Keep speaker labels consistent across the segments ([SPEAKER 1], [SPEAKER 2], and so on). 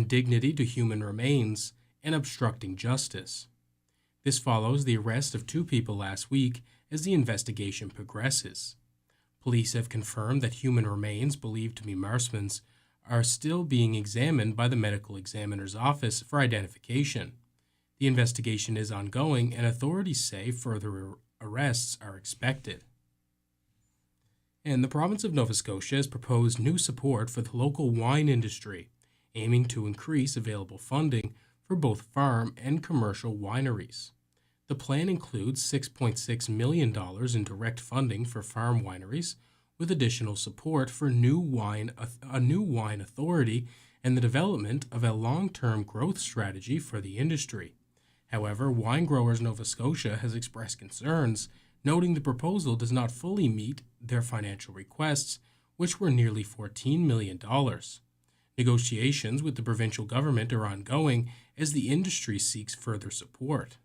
[SPEAKER 1] indignity to human remains, and obstructing justice. This follows the arrest of 2 people last week as the investigation progresses. Police have confirmed that human remains believed to be Marsman's are still being examined by the medical examiner's office for identification. The investigation is ongoing, and authorities say further arrests are expected. And the province of Nova Scotia has proposed new support for the local wine industry, aiming to increase available funding for both farm and commercial wineries. The plan includes $6.6 million in direct funding for farm wineries, with additional support for a new wine authority and the development of a long-term growth strategy for the industry. However, Wine Growers Nova Scotia has expressed concerns, noting the proposal does not fully meet their financial requests, which were nearly $14 million. Negotiations with the provincial government are ongoing as the industry seeks further support.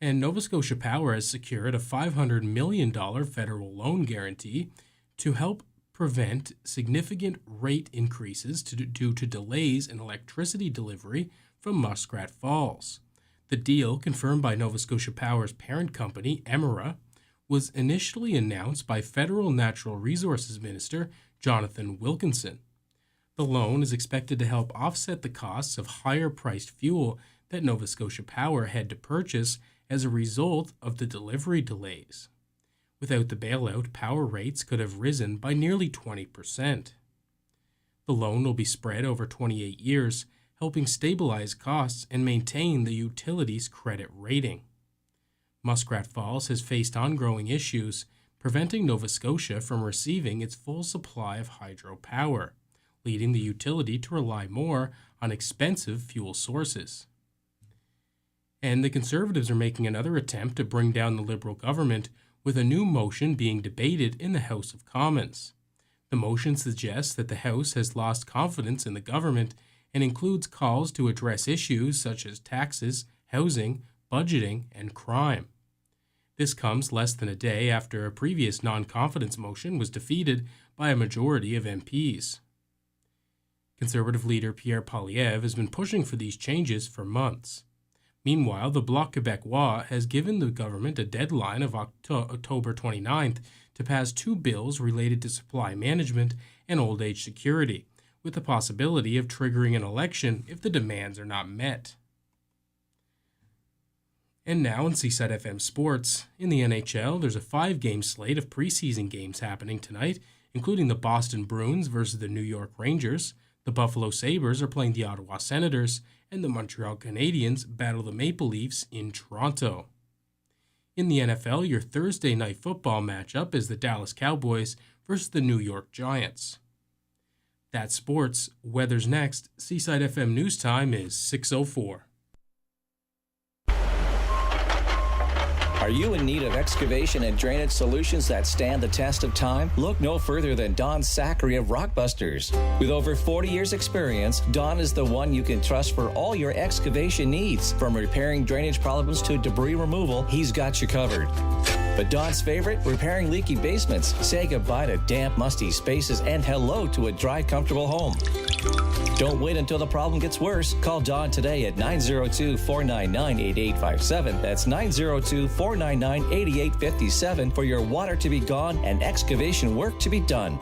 [SPEAKER 1] And Nova Scotia Power has secured a $500 million federal loan guarantee to help prevent significant rate increases due to delays in electricity delivery from Muskrat Falls. The deal, confirmed by Nova Scotia Power's parent company, Emera, was initially announced by Federal Natural Resources Minister Jonathan Wilkinson. The loan is expected to help offset the costs of higher-priced fuel that Nova Scotia Power had to purchase as a result of the delivery delays. Without the bailout, power rates could have risen by nearly 20%. The loan will be spread over 28 years, helping stabilize costs and maintain the utility's credit rating. Muskrat Falls has faced ongoing issues, preventing Nova Scotia from receiving its full supply of hydropower, leading the utility to rely more on expensive fuel sources. And the Conservatives are making another attempt to bring down the Liberal government with a new motion being debated in the House of Commons. The motion suggests that the House has lost confidence in the government and includes calls to address issues such as taxes, housing, budgeting, and crime. This comes less than a day after a previous non-confidence motion was defeated by a majority of MPs. Conservative leader Pierre Poilievre has been pushing for these changes for months. Meanwhile, the Bloc Québécois has given the government a deadline of October 29th to pass 2 bills related to supply management and old age security, with the possibility of triggering an election if the demands are not met. And now in Seaside FM Sports, in the NHL, there's a 5-game slate of preseason games happening tonight, including the Boston Bruins versus the New York Rangers. The Buffalo Sabres are playing the Ottawa Senators, and the Montreal Canadiens battle the Maple Leafs in Toronto. In the NFL, your Thursday night football matchup is the Dallas Cowboys versus the New York Giants. That's sports. Weather's next. Seaside FM News Time is 6:04.
[SPEAKER 2] Are you in need of excavation and drainage solutions that stand the test of time? Look no further than Don Zachary of Rockbusters. With over 40 years experience, Don is the one you can trust for all your excavation needs. From repairing drainage problems to debris removal, he's got you covered. But Don's favorite? Repairing leaky basements. Say goodbye to damp, musty spaces and hello to a dry, comfortable home. Don't wait until the problem gets worse. Call Don today at 902-499-8857. That's 902-499-8857 for your water to be gone and excavation work to be done.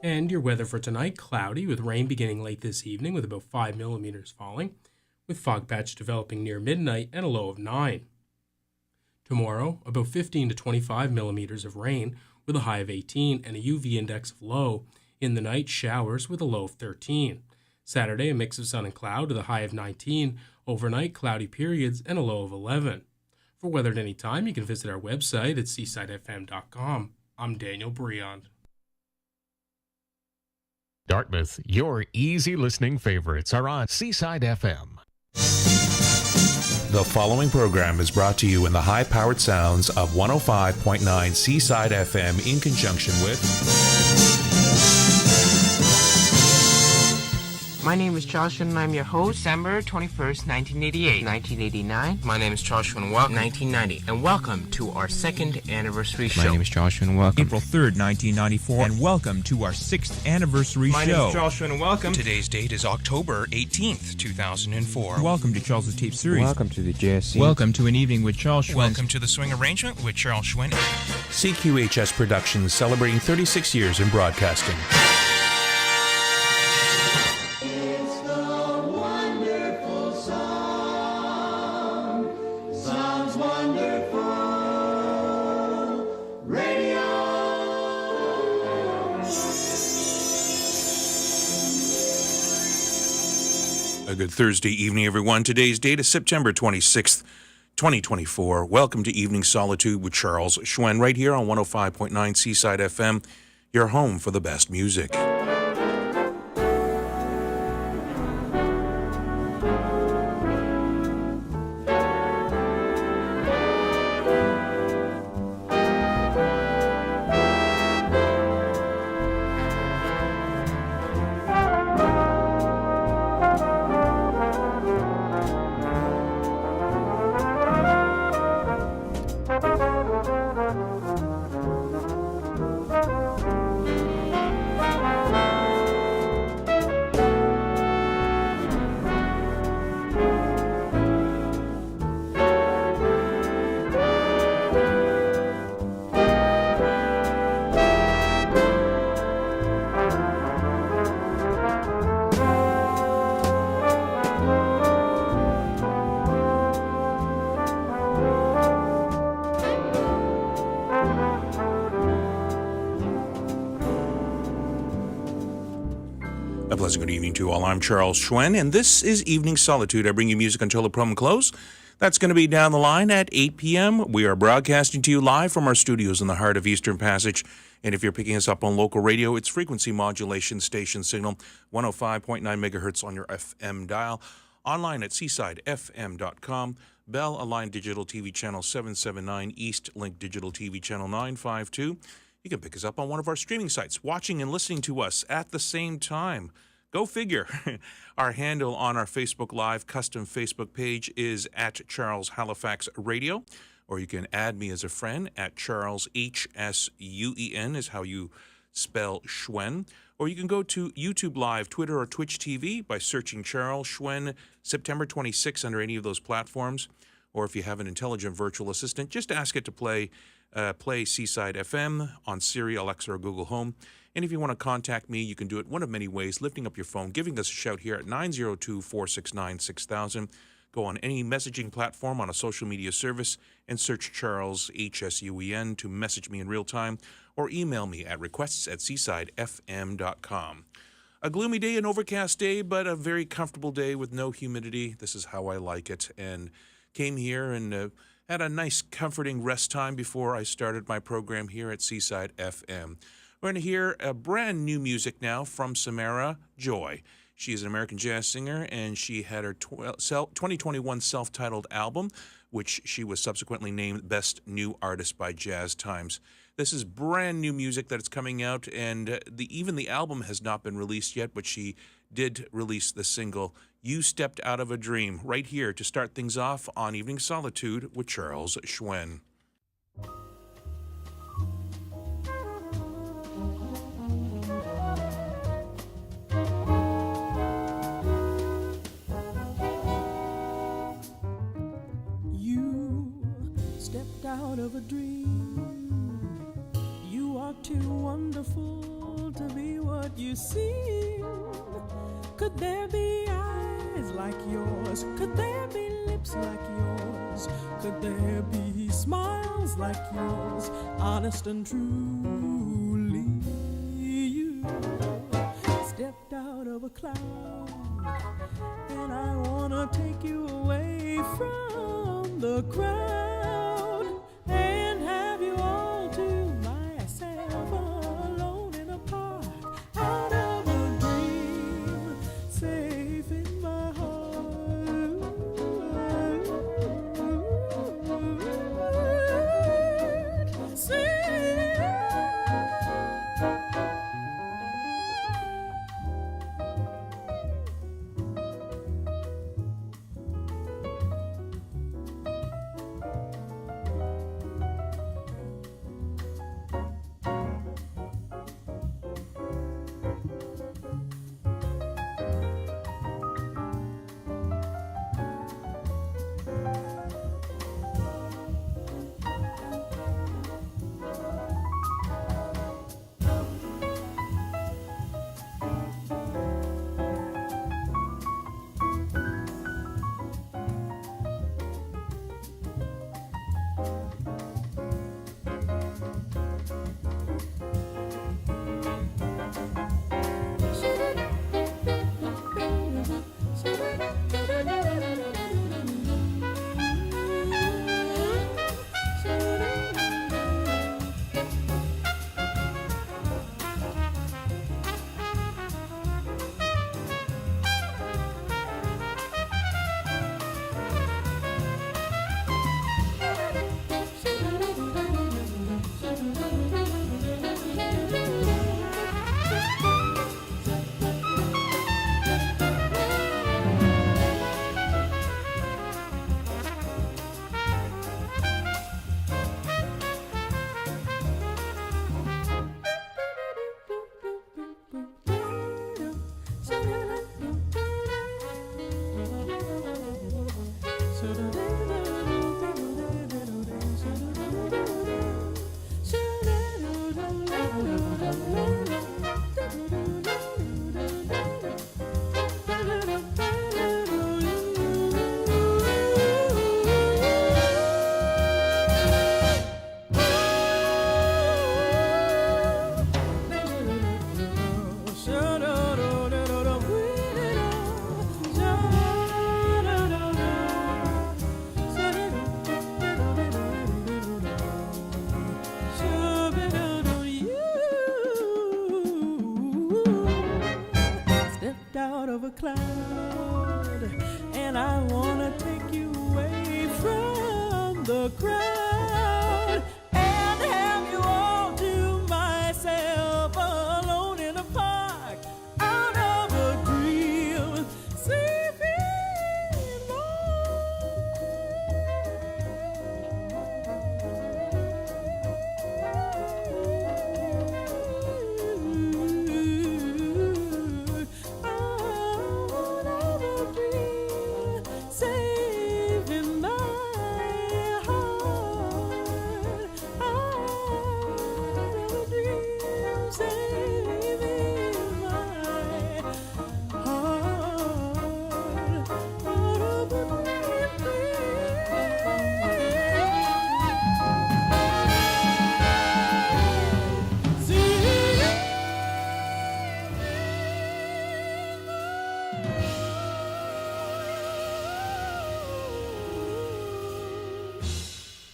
[SPEAKER 1] And your weather for tonight, cloudy with rain beginning late this evening with about 5 millimeters falling, with fog patch developing near midnight and a low of 9. Tomorrow, about 15 to 25 millimeters of rain with a high of 18 and a UV index of low. In the night, showers with a low of 13. Saturday, a mix of sun and cloud with a high of 19. Overnight, cloudy periods and a low of 11. For weather at any time, you can visit our website at seasidefm.com. I'm Daniel Briand.
[SPEAKER 3] Dartmouth, your easy listening favorites are on Seaside FM.
[SPEAKER 4] The following program is brought to you in the high-powered sounds of 105.9 Seaside FM in conjunction with
[SPEAKER 5] My name is Charles Hsuen and I'm your host. December 21st, 1988. 1989.
[SPEAKER 6] My name is Charles Hsuen. Welcome 1990. And welcome to our second anniversary show.
[SPEAKER 7] My name is Charles Hsuen. Welcome.
[SPEAKER 8] April 3rd, 1994. And welcome to our 6th anniversary show.
[SPEAKER 6] My name is Charles Hsuen and welcome.
[SPEAKER 9] Today's date is October 18th, 2004.
[SPEAKER 8] Welcome to Charles' Tape Series.
[SPEAKER 7] Welcome to the JSC.
[SPEAKER 8] Welcome to an evening with Charles Hsuen.
[SPEAKER 9] Welcome to the Swing Arrangement with Charles Hsuen.
[SPEAKER 4] CQHS Productions celebrating 36 years in broadcasting. A good Thursday evening, everyone. Today's date is September 26th, 2024. Welcome to Evening Solitude with Charles Hsuen, right here on 105.9 Seaside FM, your home for the best music. A pleasant good evening to all. I'm Charles Hsuen, and this is Evening Solitude. I bring you music until the program close. That's going to be down the line at 8 p.m. We are broadcasting to you live from our studios in the heart of Eastern Passage. And if you're picking us up on local radio, it's frequency modulation station signal 105.9 megahertz on your FM dial. Online at seasidefm.com. Bell Align Digital TV Channel 779, East Link Digital TV Channel 952. You can pick us up on one of our streaming sites, watching and listening to us at the same time. Go figure. Our handle on our Facebook Live custom Facebook page is at Charles Halifax Radio, or you can add me as a friend at Charles Hsuen is how you spell Hsuen. Or you can go to YouTube Live, Twitter, or Twitch TV by searching Charles Hsuen September 26 under any of those platforms. Or if you have an intelligent virtual assistant, just ask it to play Seaside FM on Siri, Alexa, or Google Home. And if you want to contact me, you can do it one of many ways, lifting up your phone, giving us a shout here at 902-469-6000. Go on any messaging platform on a social media service and search Charles Hsuen to message me in real time, or email me at requests@seasidefm.com. A gloomy day, an overcast day, but a very comfortable day with no humidity. This is how I like it. And came here and had a nice, comforting rest time before I started my program here at Seaside FM. We're going to hear a brand new music now from Samara Joy. She is an American jazz singer, and she had her 2021 self-titled album, which she was subsequently named Best New Artist by Jazz Times. This is brand new music that is coming out, and even the album has not been released yet, but she did release the single, You Stepped Out of a Dream, right here to start things off on Evening Solitude with Charles Hsuen.
[SPEAKER 10] You stepped out of a dream. You are too wonderful to be what you seem. Could there be eyes like yours? Could there be lips like yours? Could there be smiles like yours? Honest and truly, you stepped out of a cloud, and I wanna take you away from the crowd and have you all to myself, alone in a park, out of a dream, safe in my heart. See, stepped out of a cloud, and I wanna take you away from the crowd and have you all to myself, alone in a park, out of a dream, sleeping saving my heart, out of a dream, saving my heart, out of a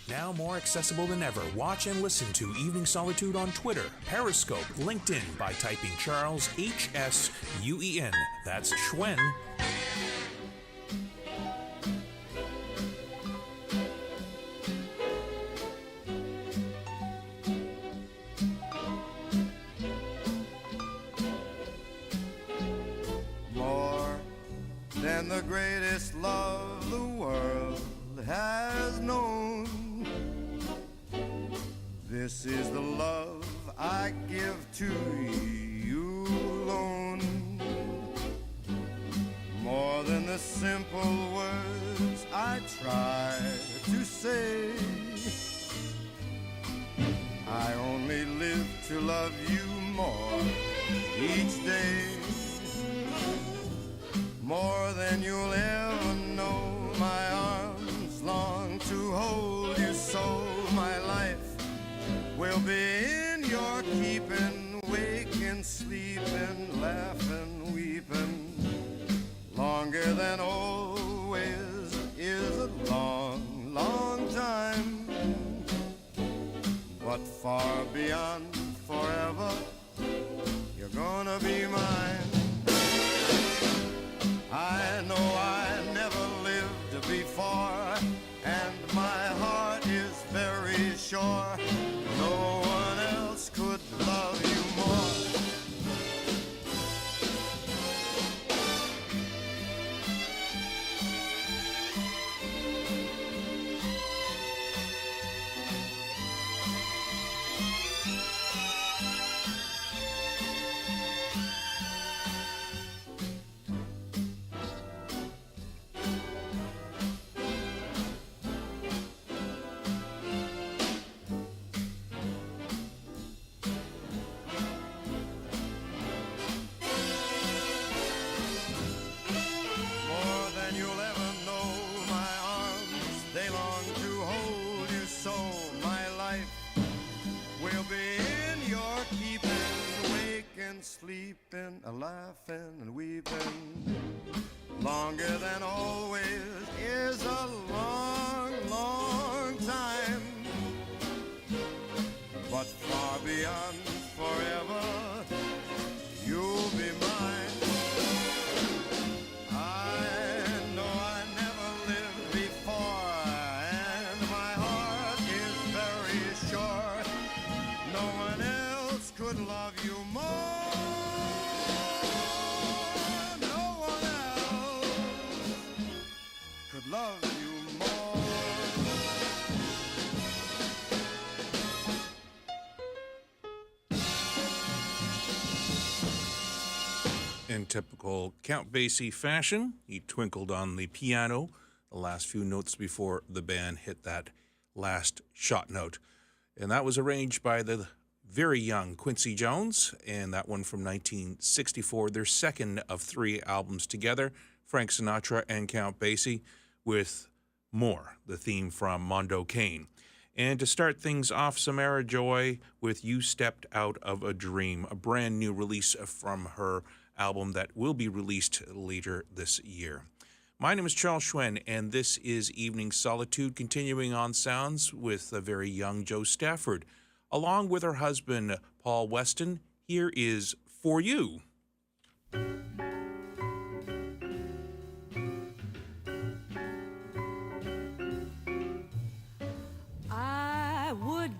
[SPEAKER 4] Now more accessible than ever, watch and listen to Evening Solitude on Twitter, Periscope, LinkedIn by typing Charles Hsuen. That's Hsuen.
[SPEAKER 11] More than the greatest love the world has known. This is the love I give to you alone. More than the simple words I try to say. I only live to love you more each day. More than you'll ever know. My arms long to hold you so. My life will be in your keeping, waking, sleeping, laughing, weeping. Longer than always is a long, long time. But far beyond forever, you're gonna be mine. I know I never lived before, and my heart is very sure no one else could love you more. Sleeping, a laughing and weeping. Longer than always is a long, long time. But far beyond forever, you'll be mine. I know I never lived before, and my heart is very sure no one else could love you more. Love you more.
[SPEAKER 4] In typical Count Basie fashion, he twinkled on the piano the last few notes before the band hit that last shot note. And that was arranged by the very young Quincy Jones, and that one from 1964, their second of three albums together, Frank Sinatra and Count Basie, with More, the theme from Mondo Cane. And to start things off, Samara Joy with You Stepped Out of a Dream, a brand new release from her album that will be released later this year. My name is Charles Hsuen, and this is Evening Solitude, continuing on sounds with the very young Jo Stafford. Along with her husband, Paul Weston, here is For You.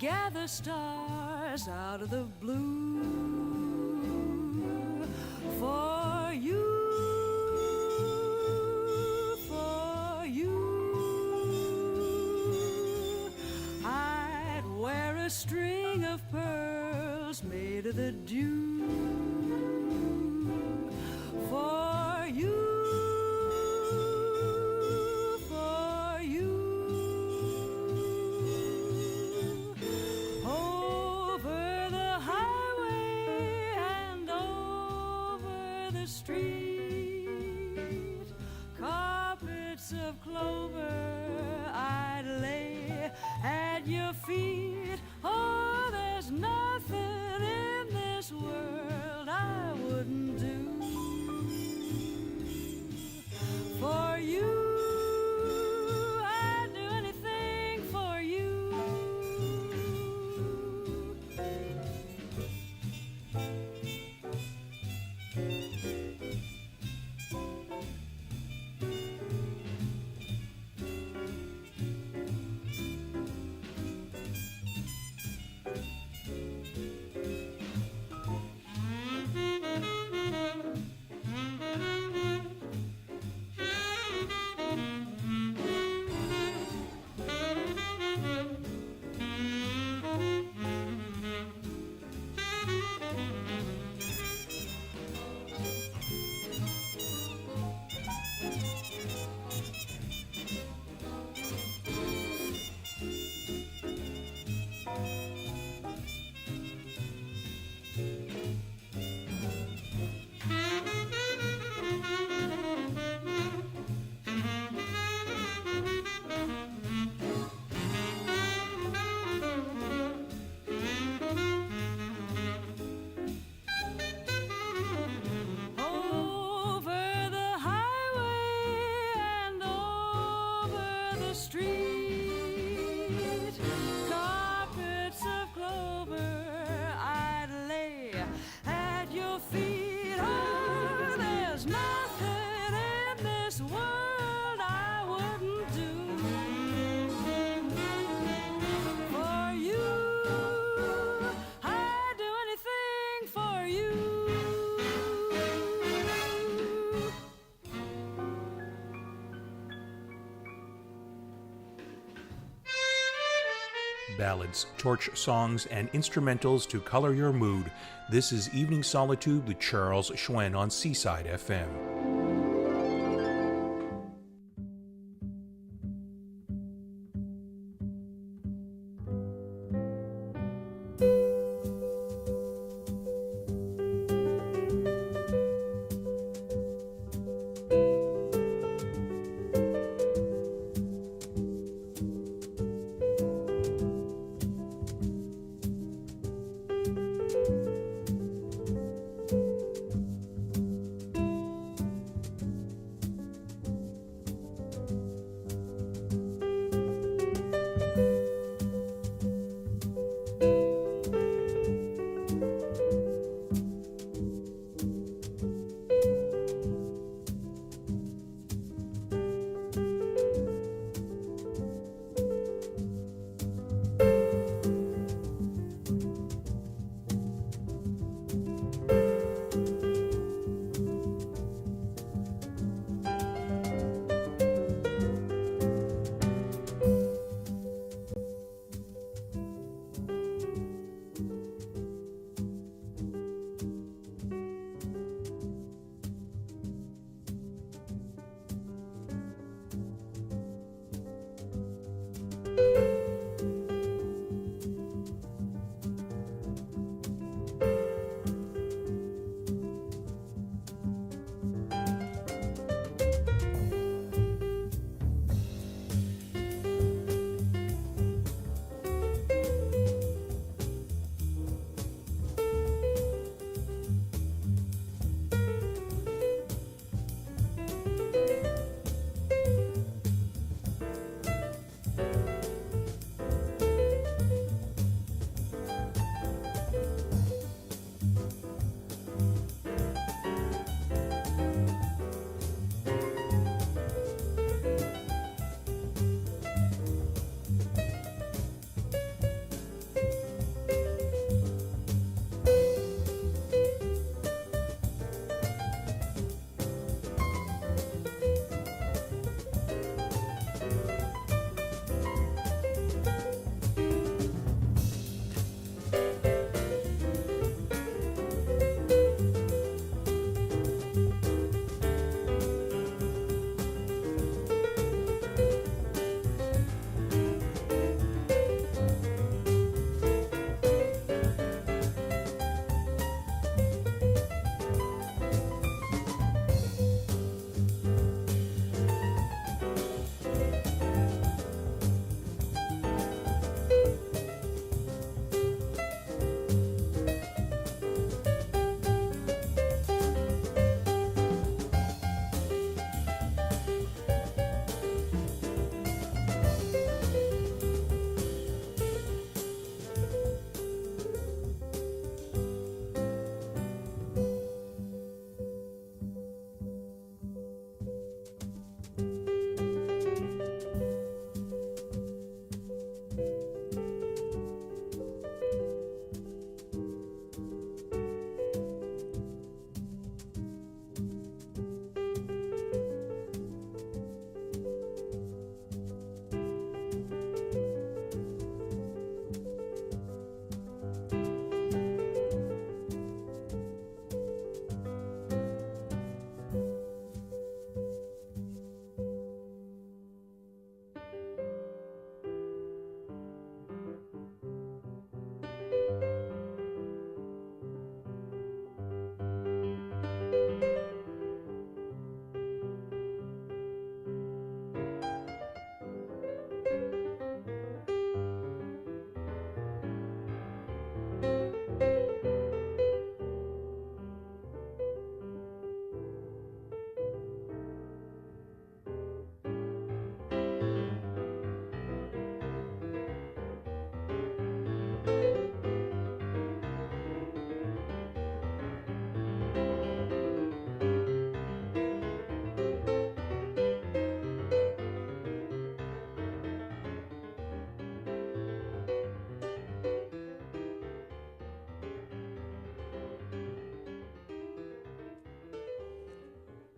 [SPEAKER 10] gather stars out of the blue for you, for you. I'd wear a string of pearls made of the dew for you. Feet. Oh, there's nothing in this world I wouldn't do for you. I'd do anything for you.
[SPEAKER 4] Ballads, torch songs, and instrumentals to color your mood. This is Evening Solitude with Charles Hsuen on Seaside FM.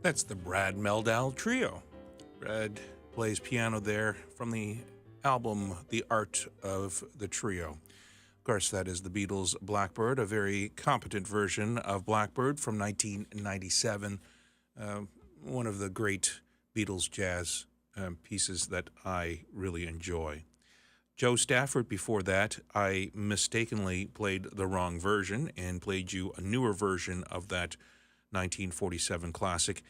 [SPEAKER 4] That's the Brad Meldau Trio. Brad plays piano there from the album The Art of the Trio. Of course, that is the Beatles' Blackbird, a very competent version of Blackbird from 1997. One of the great Beatles jazz pieces that I really enjoy. Joe Stafford, before that, I mistakenly played the wrong version and played you a newer version of that 1947 classic.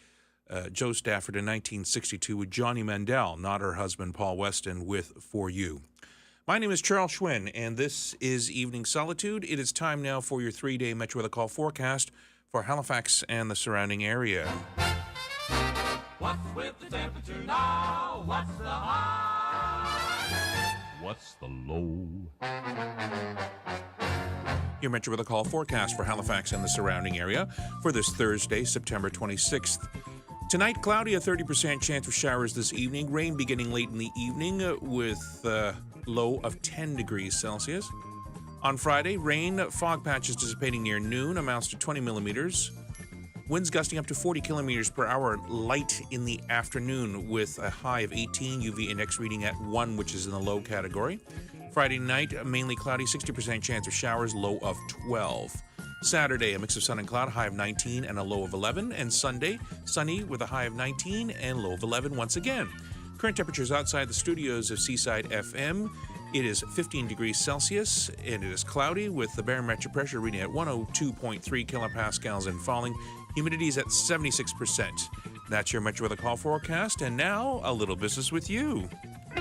[SPEAKER 4] Joe Stafford in 1962 with Johnny Mandel, not her husband Paul Weston, with For You. My name is Charles Hsuen, and this is Evening Solitude. It is time now for your 3-day Metro Weather Call forecast for Halifax and the surrounding area.
[SPEAKER 12] What's with the temperature now? What's the high? What's the low?
[SPEAKER 4] Your Metro Weather Call forecast for Halifax and the surrounding area for this Thursday, September 26th. Tonight, cloudy, a 30% chance of showers this evening. Rain beginning late in the evening with a low of 10 degrees Celsius. On Friday, rain, fog patches dissipating near noon, amounts to 20 millimeters. Winds gusting up to 40 kilometers per hour, light in the afternoon with a high of 18, UV index reading at 1, which is in the low category. Friday night, mainly cloudy, 60% chance of showers, low of 12. Saturday, a mix of sun and cloud, high of 19 and a low of 11. And Sunday, sunny with a high of 19 and low of 11 once again. Current temperatures outside the studios of Seaside FM. It is 15 degrees Celsius, and it is cloudy with the barometric pressure reading at 102.3 kilopascals and falling. Humidity is at 76%. That's your Metro Weather Call forecast, and now a little business with you.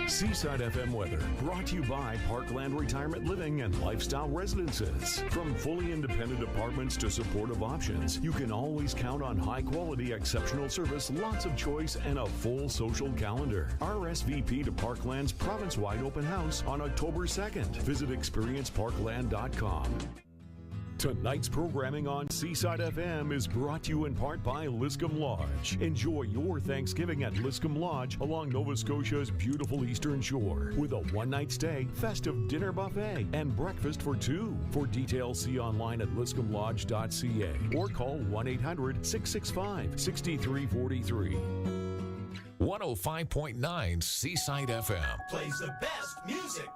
[SPEAKER 13] Seaside FM weather brought to you by Parkland Retirement Living and Lifestyle Residences. From fully independent apartments to supportive options, you can always count on high quality, exceptional service, lots of choice, and a full social calendar. RSVP to Parkland's province-wide open house on October 2nd. Visit experienceparkland.com. Tonight's programming on Seaside FM is brought to you in part by Liscombe Lodge. Enjoy your Thanksgiving at Liscombe Lodge along Nova Scotia's beautiful eastern shore with a one-night stay, festive dinner buffet, and breakfast for two. For details, see online at liscomblodge.ca or call 1-800-665-6343.
[SPEAKER 3] 105.9 Seaside FM
[SPEAKER 12] Plays the best music.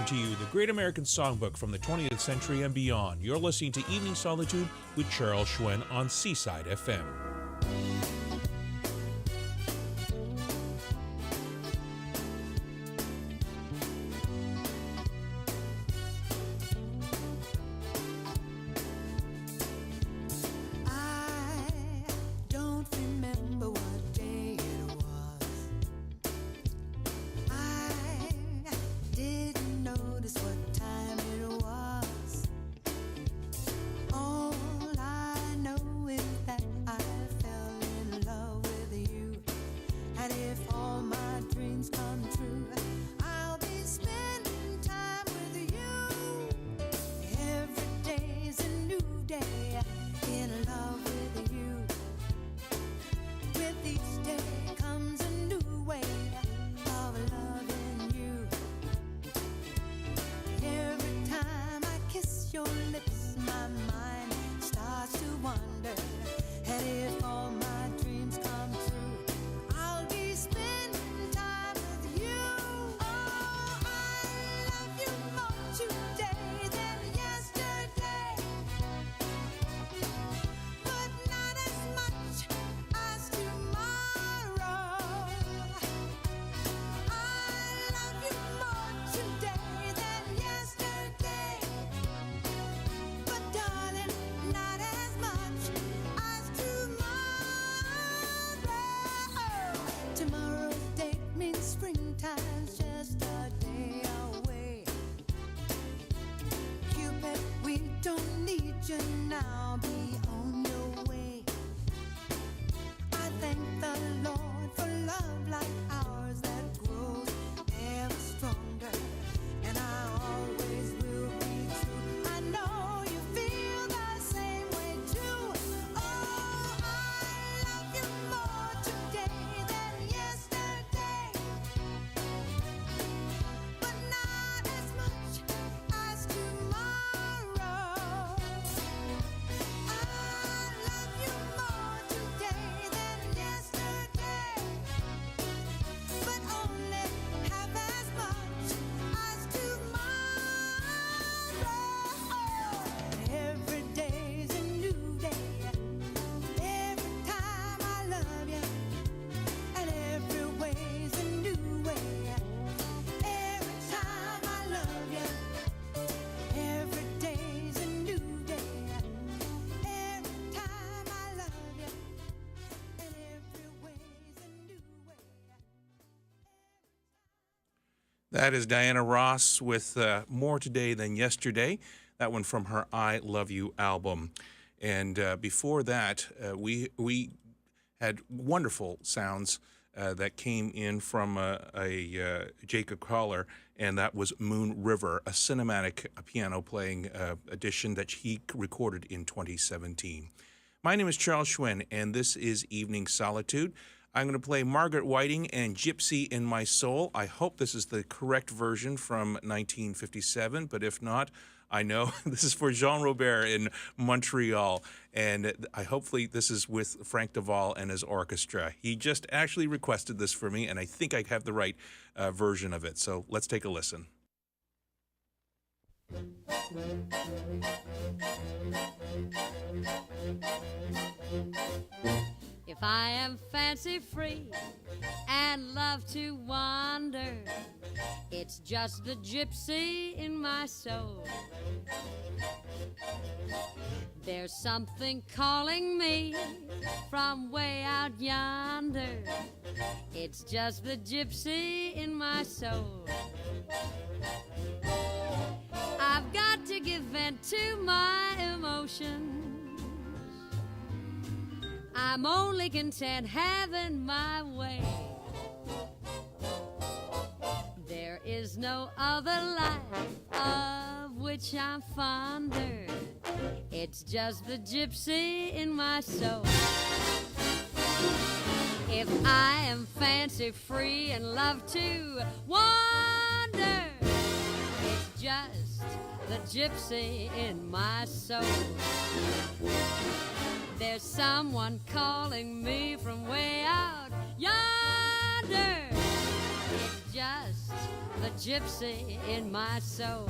[SPEAKER 4] to you the Great American Songbook from the 20th century and beyond. You're listening to Evening Solitude with Charles Hsuen on Seaside FM. That is Diana Ross with More Today Than Yesterday. That one from her I Love You album. And before that, we had wonderful sounds that came in from a Jacob Collar, and that was Moon River, a cinematic piano playing edition that he recorded in 2017. My name is Charles Hsuen, and this is Evening Solitude. I'm going to play Margaret Whiting and Gypsy in My Soul. I hope this is the correct version from 1957, but if not, I know this is for Jean Robert in Montreal, and hopefully this is with Frank Duval and his orchestra. He just actually requested this for me, and I think I have the right version of it, so let's take a listen.
[SPEAKER 14] If I am fancy free and love to wander, it's just the gypsy in my soul. There's something calling me from way out yonder. It's just the gypsy in my soul. I've got to give vent to my emotions. I'm only content having my way. There is no other life of which I'm fonder. It's just the gypsy in my soul. If I am fancy free and love to wander, it's just the gypsy in my soul. There's someone calling me from way out yonder. It's just the gypsy in my soul.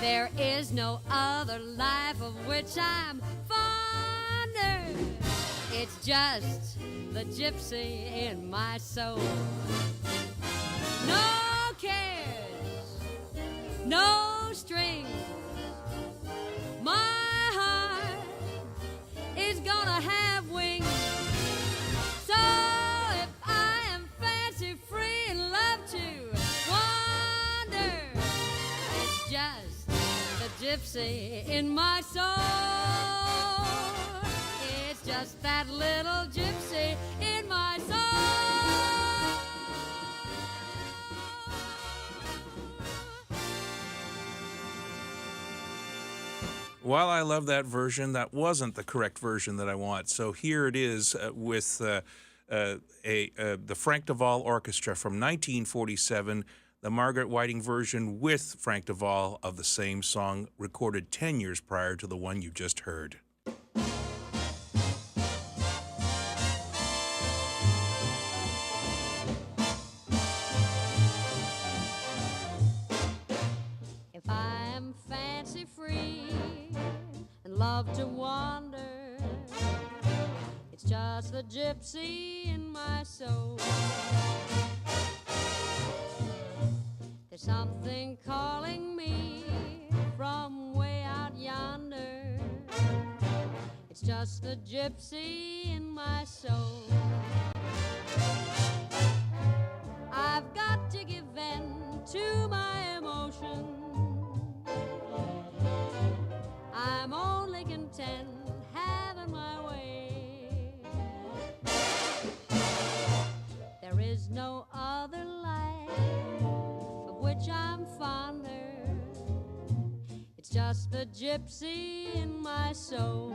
[SPEAKER 14] There is no other life of which I'm fonder. It's just the gypsy in my soul. No cares, no strings. My heart is gonna have wings. So if I am fancy free and love to wander, it's just the gypsy in my soul. It's just that little gypsy in my soul.
[SPEAKER 4] While I love that version, that wasn't the correct version that I want. So here it is with the Frank Duvall Orchestra from 1947, the Margaret Whiting version with Frank Duvall of the same song recorded 10 years prior to the one you just heard.
[SPEAKER 14] If I'm fancy free and love to wander, it's just the gypsy in my soul. There's something calling me from way out yonder. It's just the gypsy in my soul. I've got to give vent to my emotion. I'm only content having my way. There is no other life of which I'm fonder. It's just the gypsy in my soul.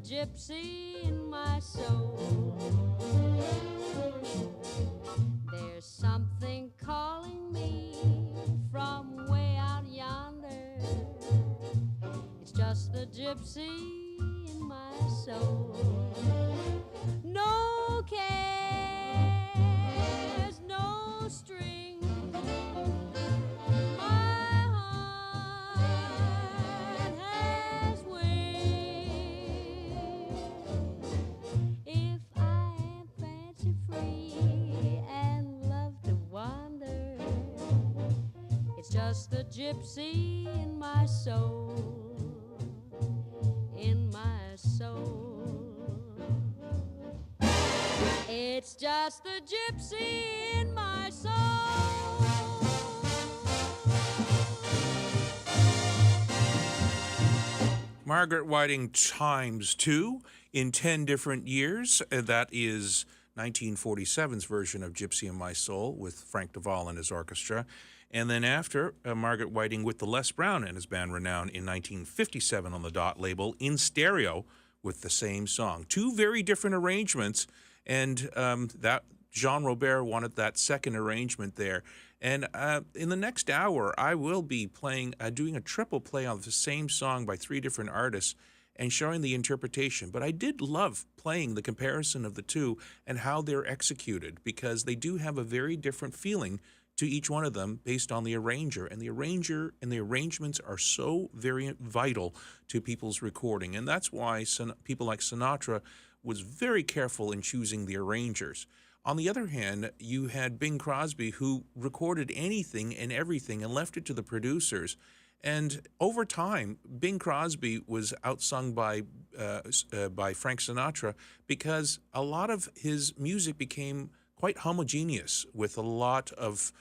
[SPEAKER 14] Gypsy in my soul. There's something calling me from way out yonder. It's just the gypsy in my soul. No cares, no strings. Just the gypsy in my soul, in my soul. It's just the gypsy in my soul.
[SPEAKER 4] Margaret Whiting times 2 in 10 different years. That is 1947's version of Gypsy in My Soul with Frank Duvall and his orchestra. And then after, Margaret Whiting with the Les Brown and his band Renown in 1957 on the Dot label in stereo with the same song. Two very different arrangements, and that Jean Robert wanted that second arrangement there. And in the next hour, I will be playing, doing a triple play on the same song by three different artists. and showing the interpretation. But I did love playing the comparison of the two and how they're executed, because they do have a very different feeling to each one of them based on the arranger. And the arranger and the arrangements are so very vital to people's recording. And that's why people like Sinatra was very careful in choosing the arrangers. On the other hand, you had Bing Crosby, who recorded anything and everything and left it to the producers. And over time, Bing Crosby was outsung by Frank Sinatra, because a lot of his music became quite homogeneous with a lot of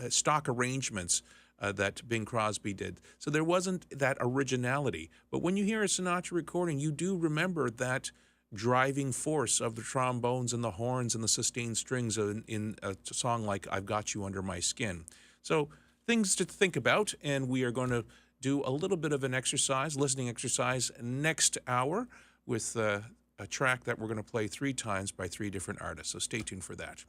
[SPEAKER 4] stock arrangements that Bing Crosby did. So there wasn't that originality. But when you hear a Sinatra recording, you do remember that driving force of the trombones and the horns and the sustained strings in a song like I've Got You Under My Skin. So things to think about, and we are going to do a little bit of an exercise, listening exercise, next hour with a track that we're going to play 3 times by 3 different artists. So stay tuned for that.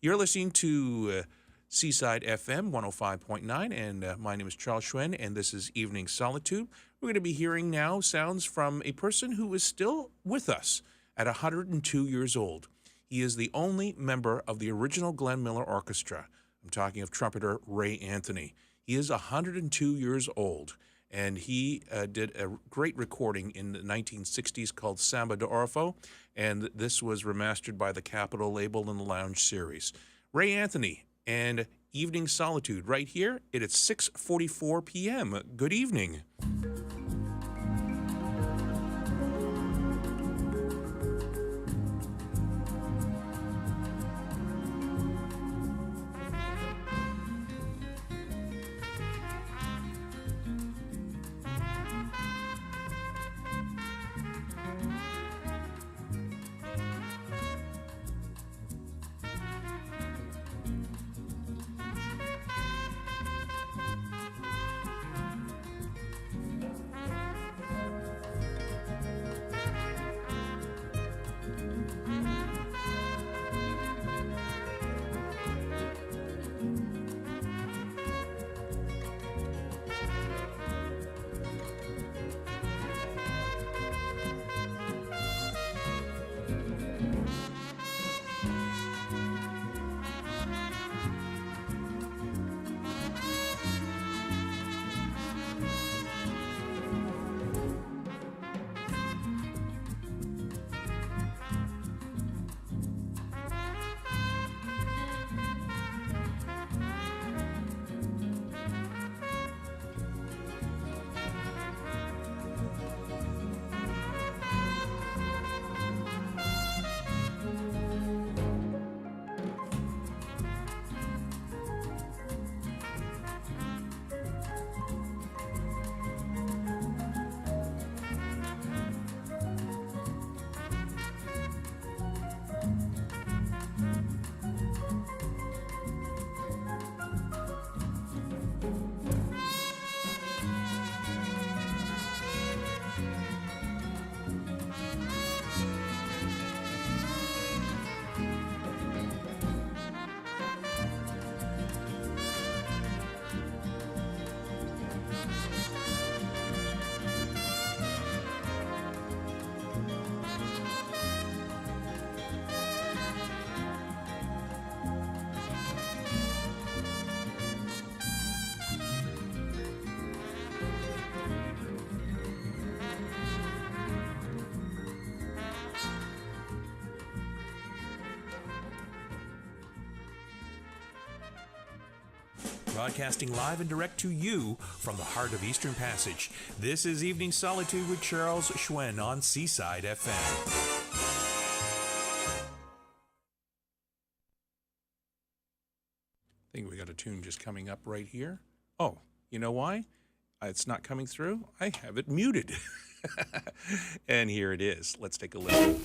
[SPEAKER 4] You're listening to Seaside FM 105.9, and my name is Charles Hsuen, and this is Evening Solitude. We're going to be hearing now sounds from a person who is still with us at 102 years old. He is the only member of the original Glenn Miller Orchestra. I'm talking of trumpeter Ray Anthony. He is 102 years old, and he did a great recording in the 1960s called Samba de Orfeo, and this was remastered by the Capitol label in the Lounge series. Ray Anthony and Evening Solitude right here. It is 6:44 p.m. Good evening. Broadcasting live and direct to you from the heart of Eastern Passage. This is Evening Solitude with Charles Hsuen on Seaside FM. I think we got a tune just coming up right here. Oh, you know why? It's not coming through. I have it muted. And here it is. Let's take a listen.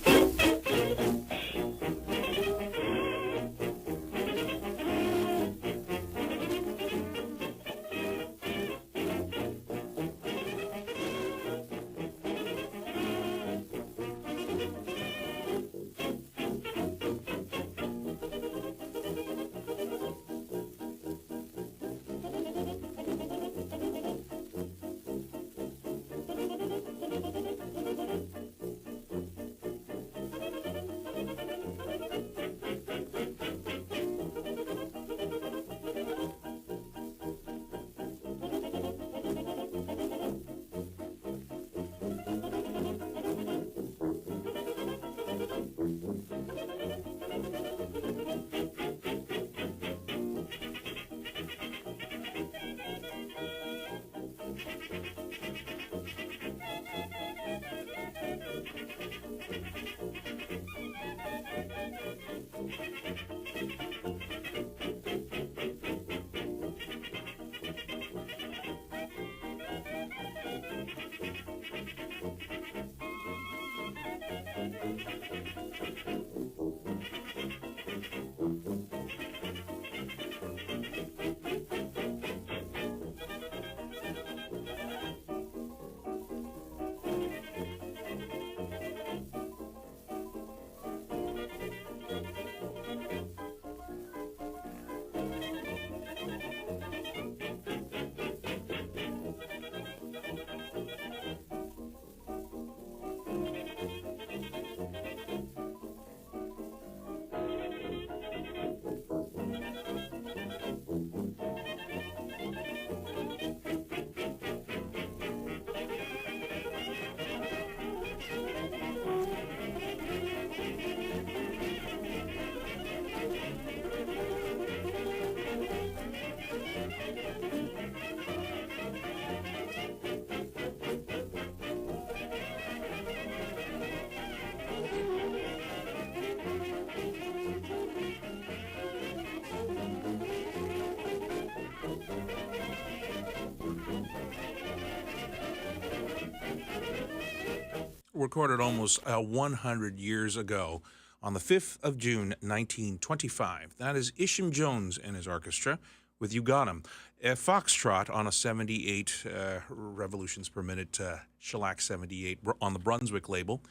[SPEAKER 4] Recorded almost 100 years ago on the 5th of June, 1925. That is Isham Jones and his orchestra with You Got 'Em. A foxtrot on a 78 revolutions per minute shellac 78 on the Brunswick label.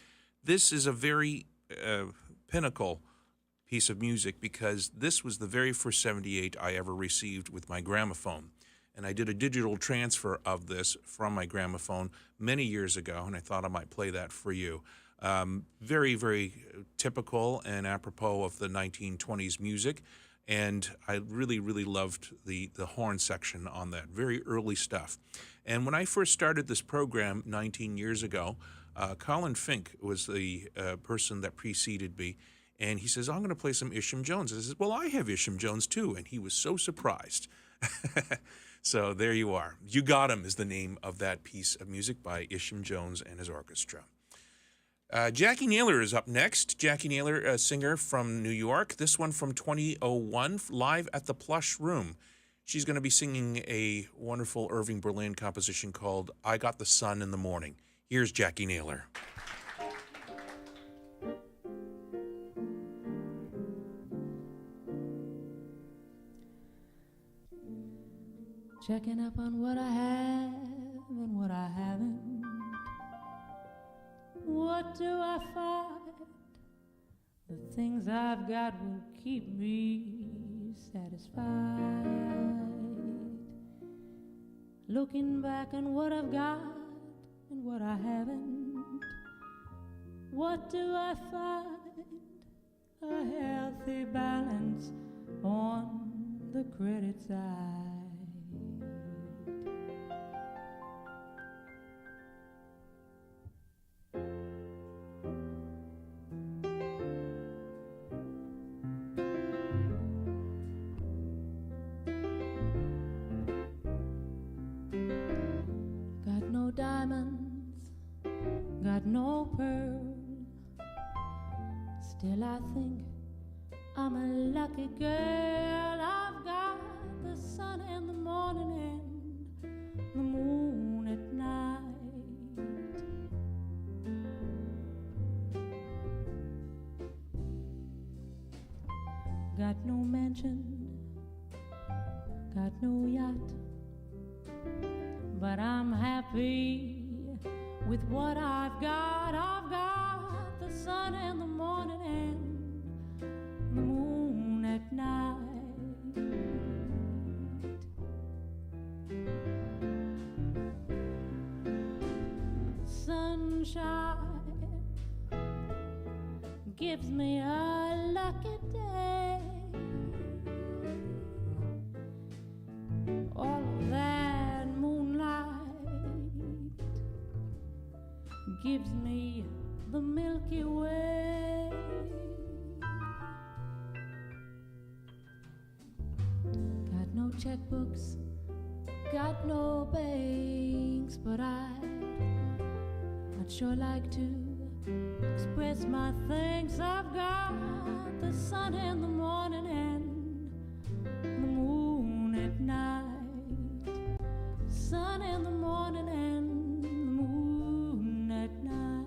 [SPEAKER 4] This is a very pinnacle piece of music because this was the very first 78 I ever received with my gramophone. And I did a digital transfer of this from my gramophone many years ago, and I thought I might play that for you. Very, very typical and apropos of the 1920s music, and I really, really loved the horn section on that. Very early stuff. And when I first started this program 19 years ago, Colin Fink was the person that preceded me, and he says, I'm going to play some Isham Jones. And I says, well, I have Isham Jones too, and he was so surprised. So there you are. You Got 'Em is the name of that piece of music by Isham Jones and his orchestra. Jackie Naylor is up next. Jackie Naylor, a singer from New York. This one from 2001, live at the Plush Room. She's going to be singing a wonderful Irving Berlin composition called I Got the Sun in the Morning. Here's Jackie Naylor.
[SPEAKER 10] Checking up on what I have and what I haven't. What do I find? The things I've got will keep me satisfied. Looking back on what I've got and what I haven't. What do I find? A healthy balance on the credit side. Diamonds, got no pearl. Still I think I'm a lucky girl. I've got the sun in the morning and the moon at night. Got no mansion, got no yacht, but I'm happy with what I've got. I've got the sun in the morning and the moon at night. Sunshine gives me a lucky day. All of that gives me the Milky Way. Got no checkbooks, got no banks, but I'd sure like to express my thanks. I've got the sun in the morning and the moon at night. Sun in the morning and the moon at night.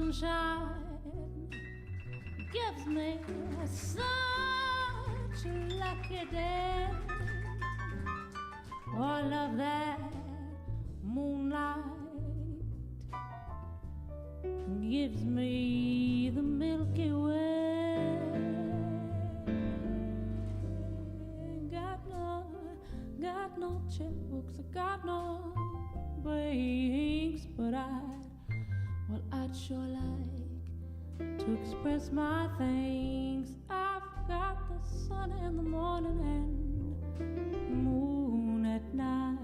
[SPEAKER 15] sunshine gives me such a lucky day. All of that moonlight gives me the Milky Way. Got no checkbooks, I got no banks, but I'd sure like to express my thanks. I've got the sun in the morning and moon at night.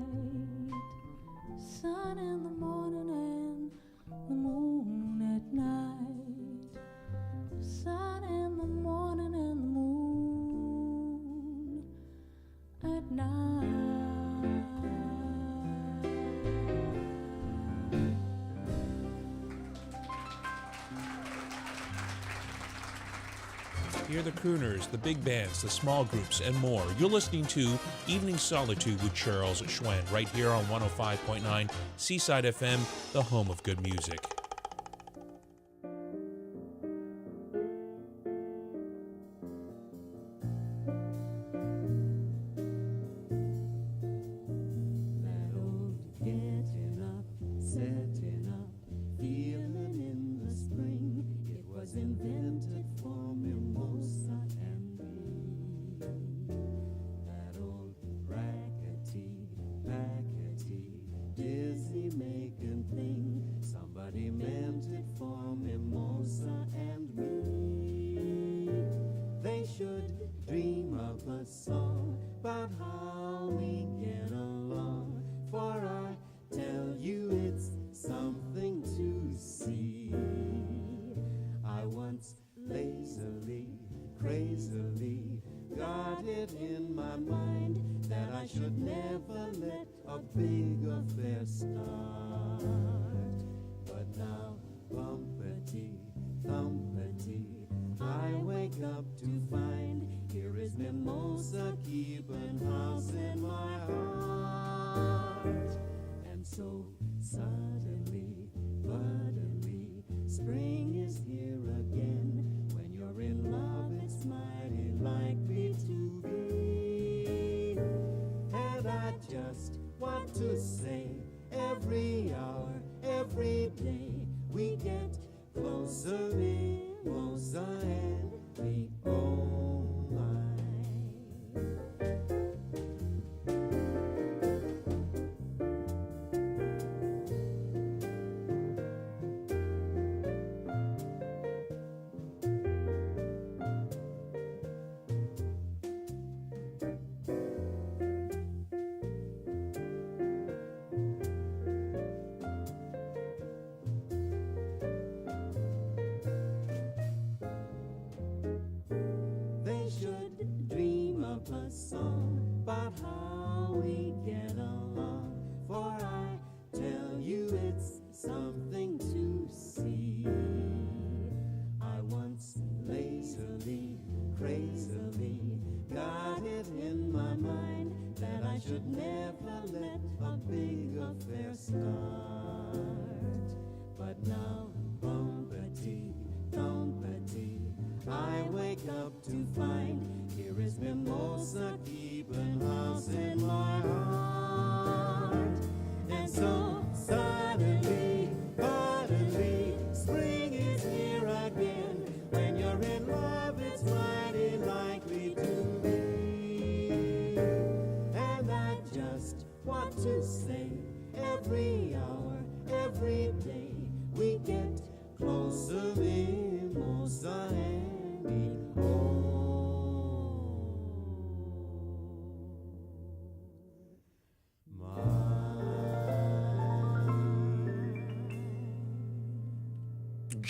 [SPEAKER 15] Sun in the morning and the moon at night. Sun in the morning and the moon at night.
[SPEAKER 4] Hear the crooners, the big bands, the small groups, and more. You're listening to Evening Solitude with Charles Hsuen, right here on 105.9 Seaside FM, the home of good music.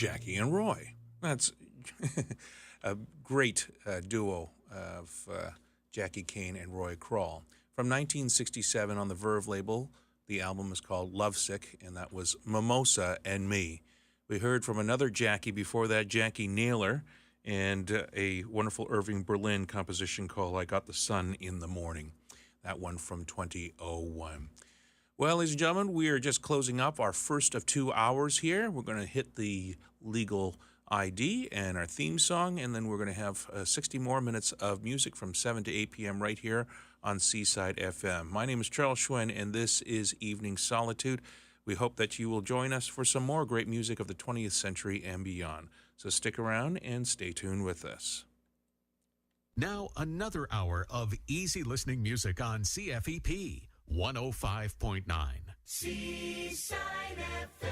[SPEAKER 4] Jackie and Roy. That's a great duo of Jackie Kane and Roy Kroll. From 1967 on the Verve label, the album is called Lovesick, and that was Mimosa and Me. We heard from another Jackie before that, Jackie Naylor, and a wonderful Irving Berlin composition called I Got the Sun in the Morning. That one from 2001. Well, ladies and gentlemen, we are just closing up our first of 2 hours here. We're going to hit the legal ID and our theme song, and then we're going to have 60 more minutes of music from 7 to 8 p.m. right here on Seaside FM. My name is Charles Hsuen, and this is Evening Solitude. We hope that you will join us for some more great music of the 20th century and beyond. So stick around and stay tuned with us.
[SPEAKER 3] Now another hour of easy listening music on CFEP 105.9.
[SPEAKER 12] Seaside FM.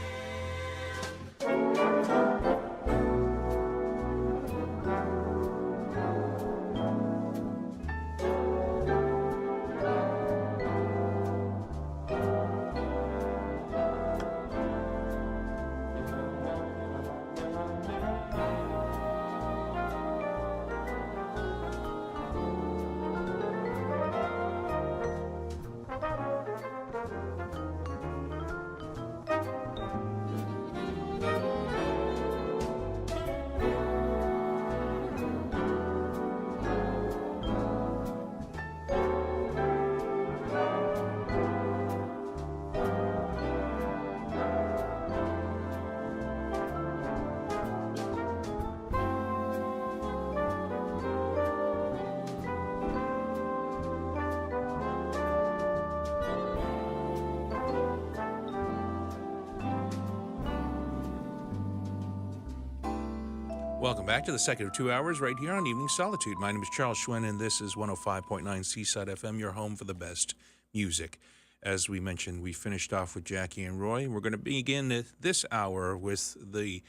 [SPEAKER 4] Welcome back to the second of 2 hours right here on Evening Solitude. My name is Charles Hsuen, and this is 105.9 Seaside FM, your home for the best music. As we mentioned, we finished off with Jackie and Roy. We're going to begin this hour with the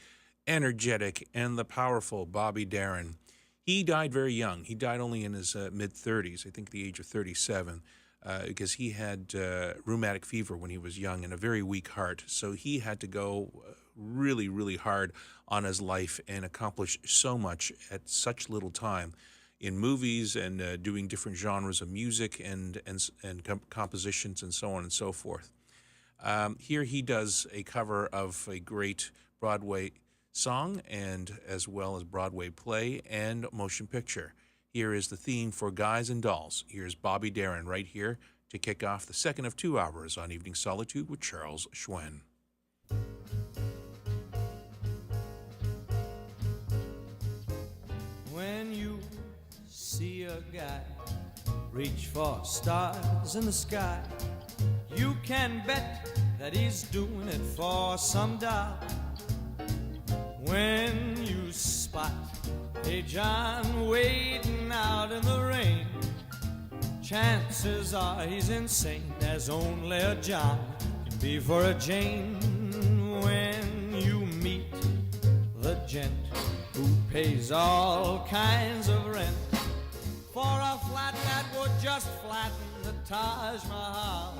[SPEAKER 4] energetic and the powerful Bobby Darin. He died very young. He died only in his mid-30s, I think the age of 37, because he had rheumatic fever when he was young and a very weak heart. So he had to go really, really hard on his life and accomplish so much at such little time in movies and doing different genres of music and compositions and so on and so forth. Here he does a cover of a great Broadway song and as well as Broadway play and motion picture. Here is the theme for Guys and Dolls. Here's Bobby Darin right here to kick off the second of 2 hours on Evening Solitude with Charles Hsuen.
[SPEAKER 10] When you see a guy reach for stars in the sky, you can bet that he's doing it for some doll. When you spot a John waiting out in the rain, chances are he's insane, as only a John can be for a Jane. When you meet the gent who pays all kinds of rent for a flat that would just flatten the Taj Mahal,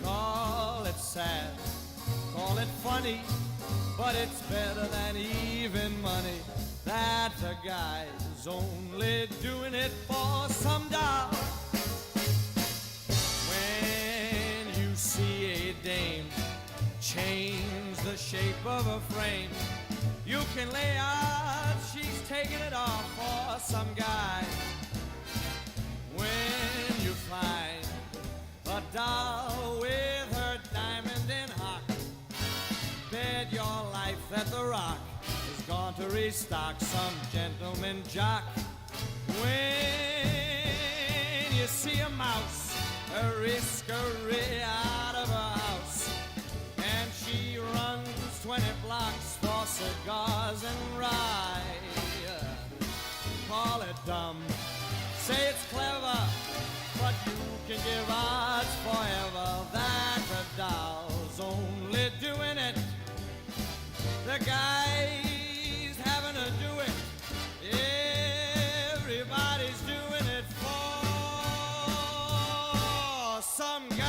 [SPEAKER 10] call it sad, call it funny, but it's better than even money. That the guy's only doing it for some doll. When you see a dame change the shape of a frame, you can lay out she's taking it off for some guy. When you find a doll with her diamond in hock, bet your life that the Rock is going to restock some gentleman jock. When you see a mouse hurry out of her house, and she runs 20 blocks for cigars and rye, call it dumb, say it's clever, but you can give odds forever that the doll's only doing it. The guy's having to do it. Everybody's doing it for some guy.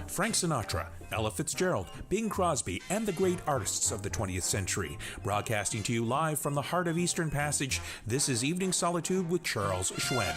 [SPEAKER 4] Frank Sinatra, Ella Fitzgerald, Bing Crosby, and the great artists of the 20th century. Broadcasting to you live from the heart of Eastern Passage, this is Evening Solitude with Charles Hsuen.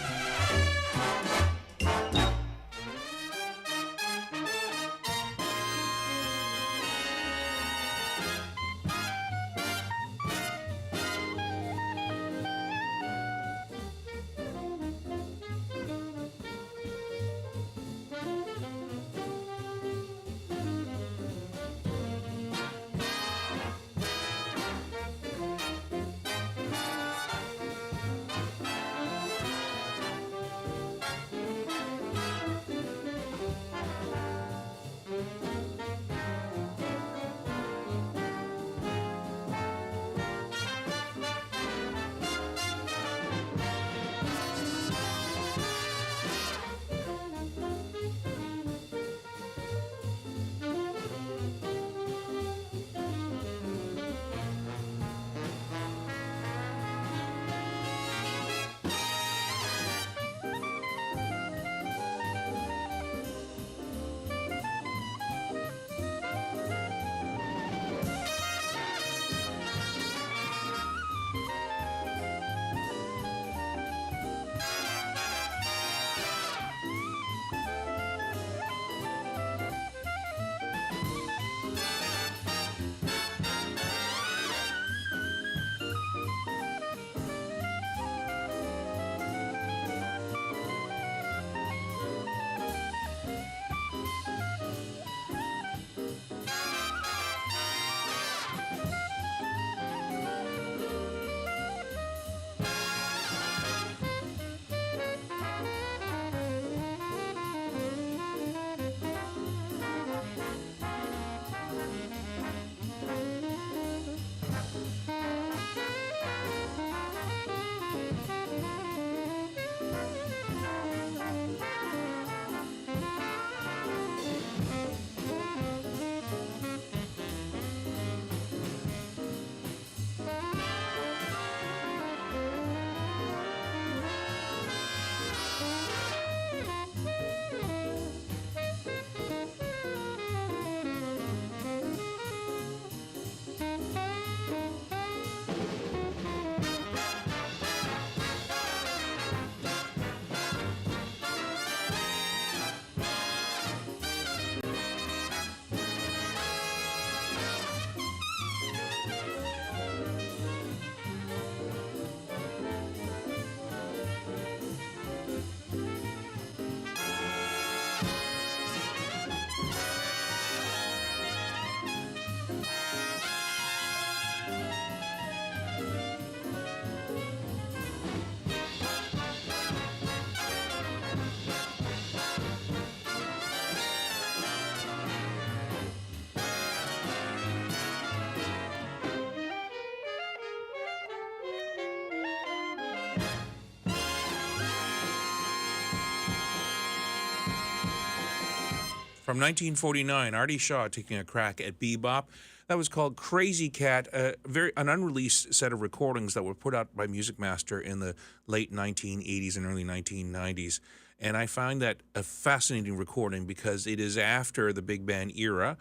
[SPEAKER 4] From 1949, Artie Shaw taking a crack at bebop. That was called Crazy Cat, an unreleased set of recordings that were put out by Music Master in the late 1980s and early 1990s. And I find that a fascinating recording because it is after the big band era,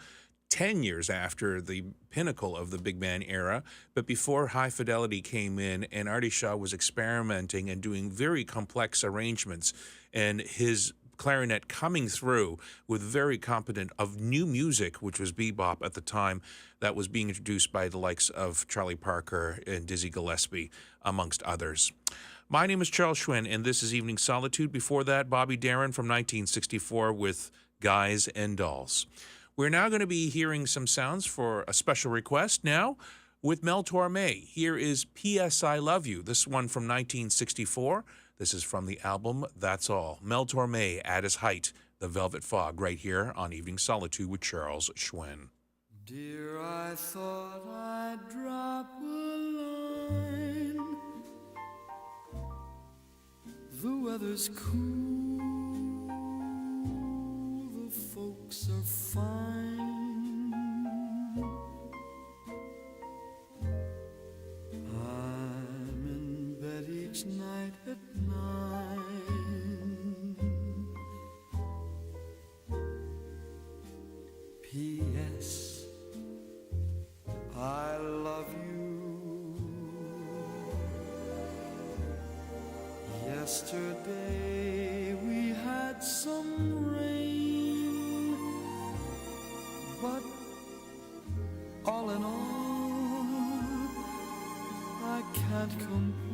[SPEAKER 4] 10 years after the pinnacle of the big band era, but before High Fidelity came in, and Artie Shaw was experimenting and doing very complex arrangements, and his clarinet coming through with very competent of new music, which was bebop at the time, that was being introduced by the likes of Charlie Parker and Dizzy Gillespie, amongst others. My name is Charles Hsuen, and this is Evening Solitude. Before that, Bobby Darin from 1964 with Guys and Dolls. We're now going to be hearing some sounds for a special request now with Mel Torme. Here is P.S. I Love You, this one from 1964. This is from the album That's All. Mel Torme at his height, The Velvet Fog, right here on Evening Solitude with Charles Hsuen.
[SPEAKER 11] Dear, I thought I'd drop a line. The weather's cool, the folks are fine. I'm in bed each night at 9. P.S. I love you. Yesterday we had some rain, but all in all, I can't complain.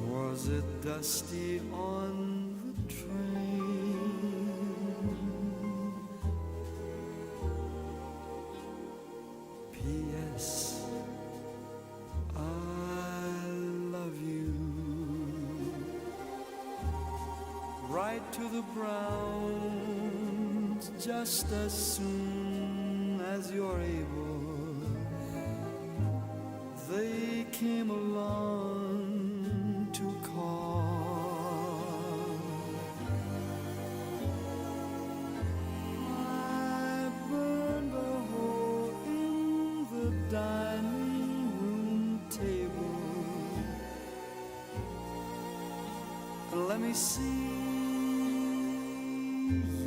[SPEAKER 11] Was it dusty on the train? P.S. I love you. Write to the Browns just as soon as you're able. They came along to call. I burned a hole in the dining room table. Let me see.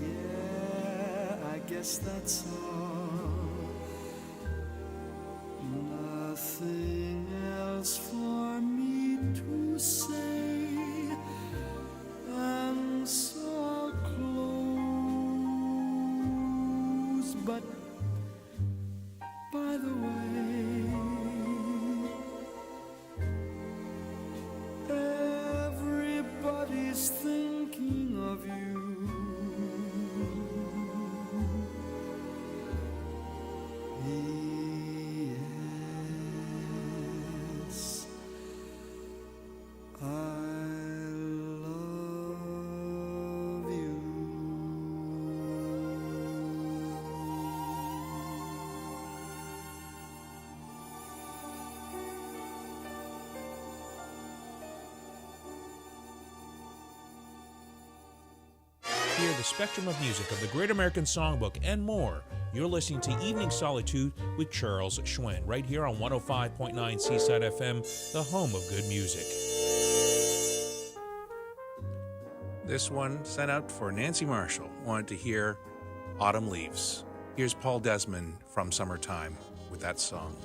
[SPEAKER 11] Yeah, I guess that's all. Nothing else for me to say, and so I'll close. But by the way, everybody's thinking of you. Yes, I love you.
[SPEAKER 4] Hear the spectrum of music of the Great American Songbook and more. You're listening to Evening Solitude with Charles Hsuen, right here on 105.9 Seaside FM, the home of good music. This one sent out for Nancy Marshall. Wanted to hear Autumn Leaves. Here's Paul Desmond from Summertime with that song.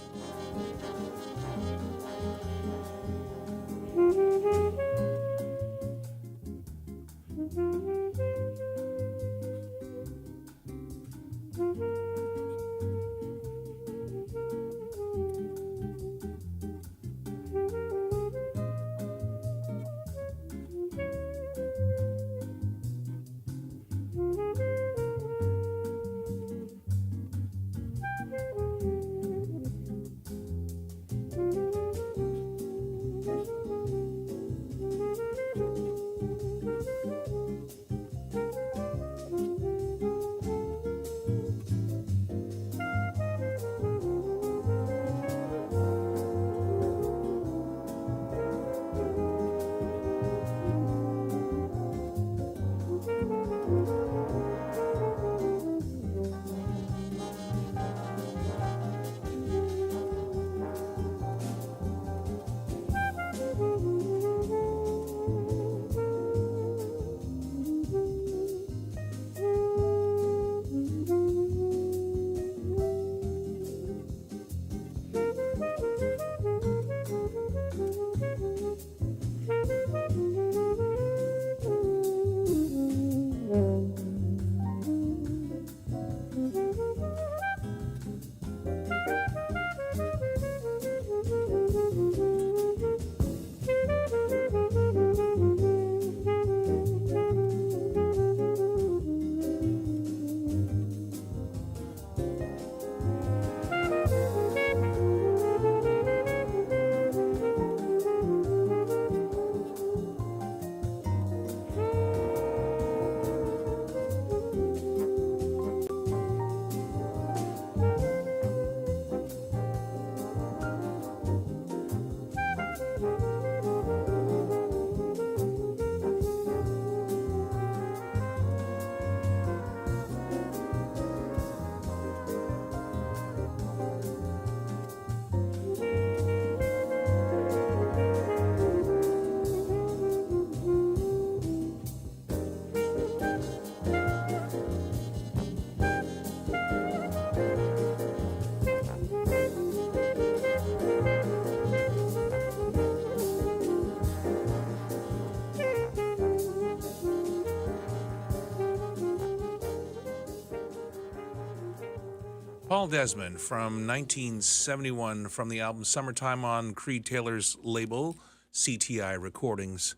[SPEAKER 4] Paul Desmond from 1971 from the album Summertime on Creed Taylor's label, CTI Recordings.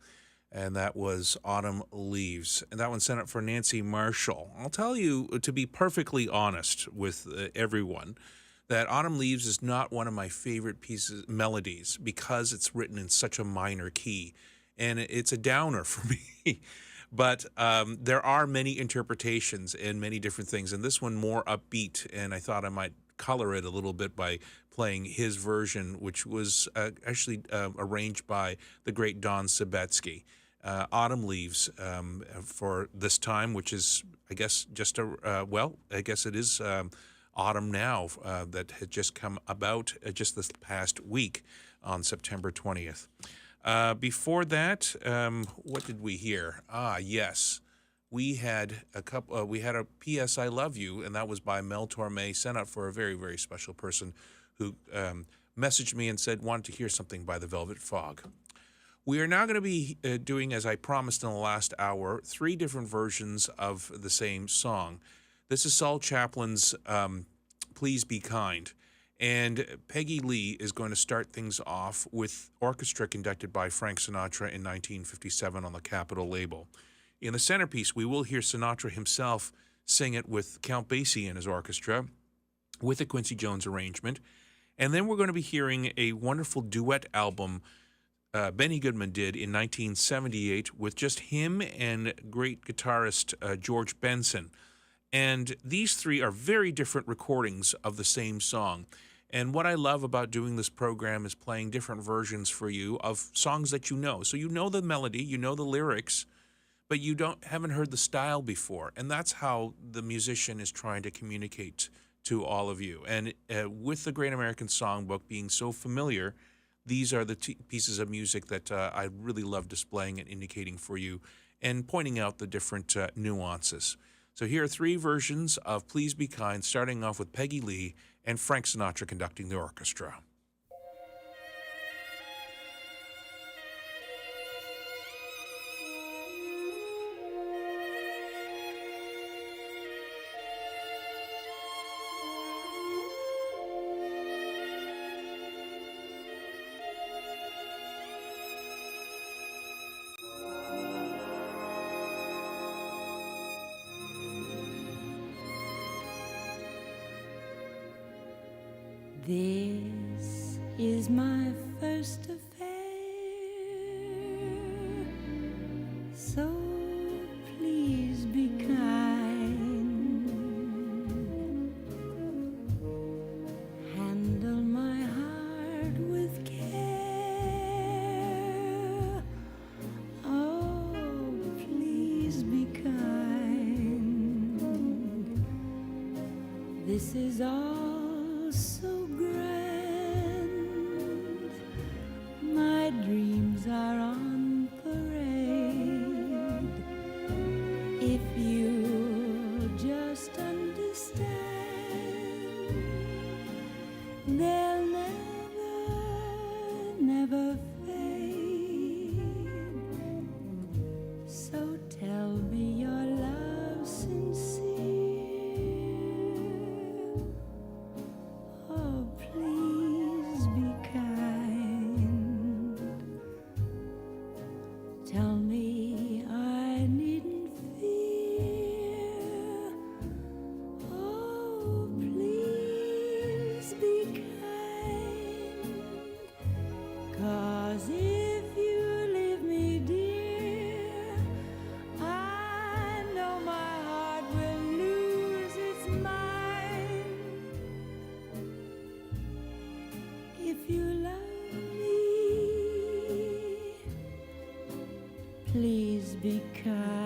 [SPEAKER 4] And that was Autumn Leaves. And that one sent up for Nancy Marshall. I'll tell you, to be perfectly honest with everyone, that Autumn Leaves is not one of my favorite melodies because it's written in such a minor key. And it's a downer for me. But there are many interpretations and many different things. And this one more upbeat. And I thought I might color it a little bit by playing his version, which was actually arranged by the great Don Sabetsky. Autumn Leaves for this time, which is, I guess, just I guess it is autumn now that had just come about just this past week on September 20th. Before that, what did we hear? Yes, we had a P.S. I Love You, and that was by Mel Torme, sent out for a very, very special person who messaged me and said wanted to hear something by the Velvet Fog. We are now going to be doing, as I promised in the last hour, 3 different versions of the same song. This is Saul Chaplin's Please Be Kind. And Peggy Lee is going to start things off with orchestra conducted by Frank Sinatra in 1957 on the Capitol label. In the centerpiece, we will hear Sinatra himself sing it with Count Basie and his orchestra with a Quincy Jones arrangement. And then we're going to be hearing a wonderful duet album Benny Goodman did in 1978 with just him and great guitarist George Benson. And these 3 are very different recordings of the same song. And what I love about doing this program is playing different versions for you of songs that you know. So you know the melody, you know the lyrics, but you haven't heard the style before. And that's how the musician is trying to communicate to all of you. And with the Great American Songbook being so familiar, these are the pieces of music that I really love displaying and indicating for you and pointing out the different nuances. So here are 3 versions of Please Be Kind, starting off with Peggy Lee and Frank Sinatra conducting the orchestra.
[SPEAKER 15] This is my first affair, so please be kind. Handle my heart with care. Oh, please be kind. This is all so grand. My dreams are on parade. If you'll just understand, they'll never fade. So tell me your love's sincere. Oh, please be kind. Tell me I needn't fear. Oh, please be kind. 'Cause if you leave me, dear, I know my heart will lose its mind. If you love me, please be kind.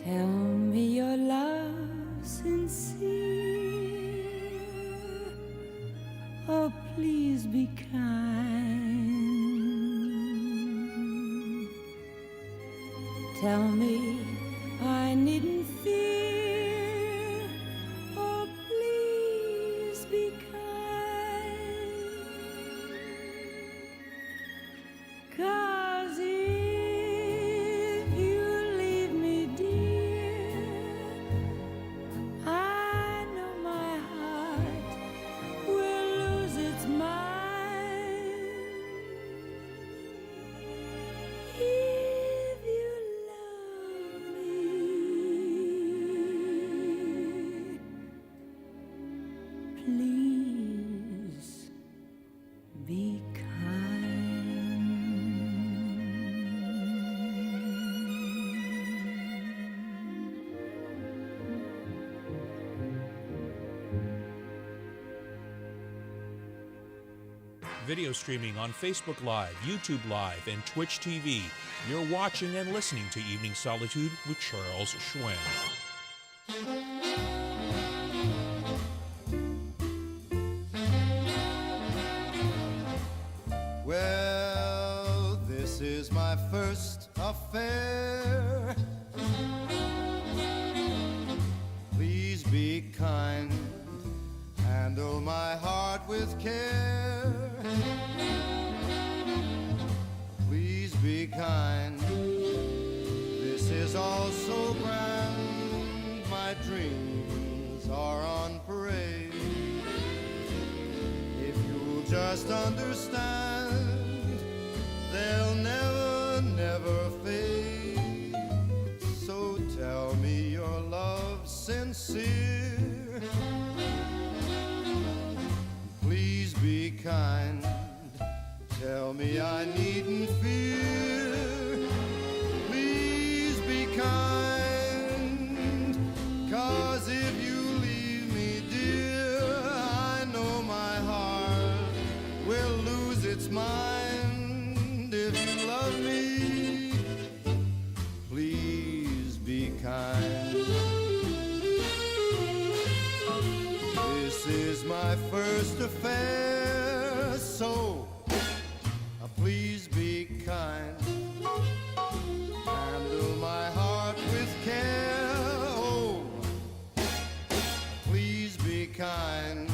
[SPEAKER 10] Tell me your love sincere. Oh, please be kind. Tell me I needn't fear. Oh, please be kind. 'Cause if you leave me, dear, I know my heart will lose its mind. If you love me, please be
[SPEAKER 4] Video streaming on Facebook Live, YouTube Live, and Twitch TV. You're watching and listening to Evening Solitude with Charles Hsuen.
[SPEAKER 11] Well, this is my first affair. Please be kind, handle my heart with care. Please be kind, this is all so grand. My dreams are on parade. If you'll just understand, they'll never, never fade. So tell me your love's sincere. Please be kind, tell me I needn't fear. Please be kind, 'cause if you leave me, dear, I know my heart will lose its mind. If you love me, please be kind. This is my first affair, so please be kind. Handle my heart with care. Oh, please be kind.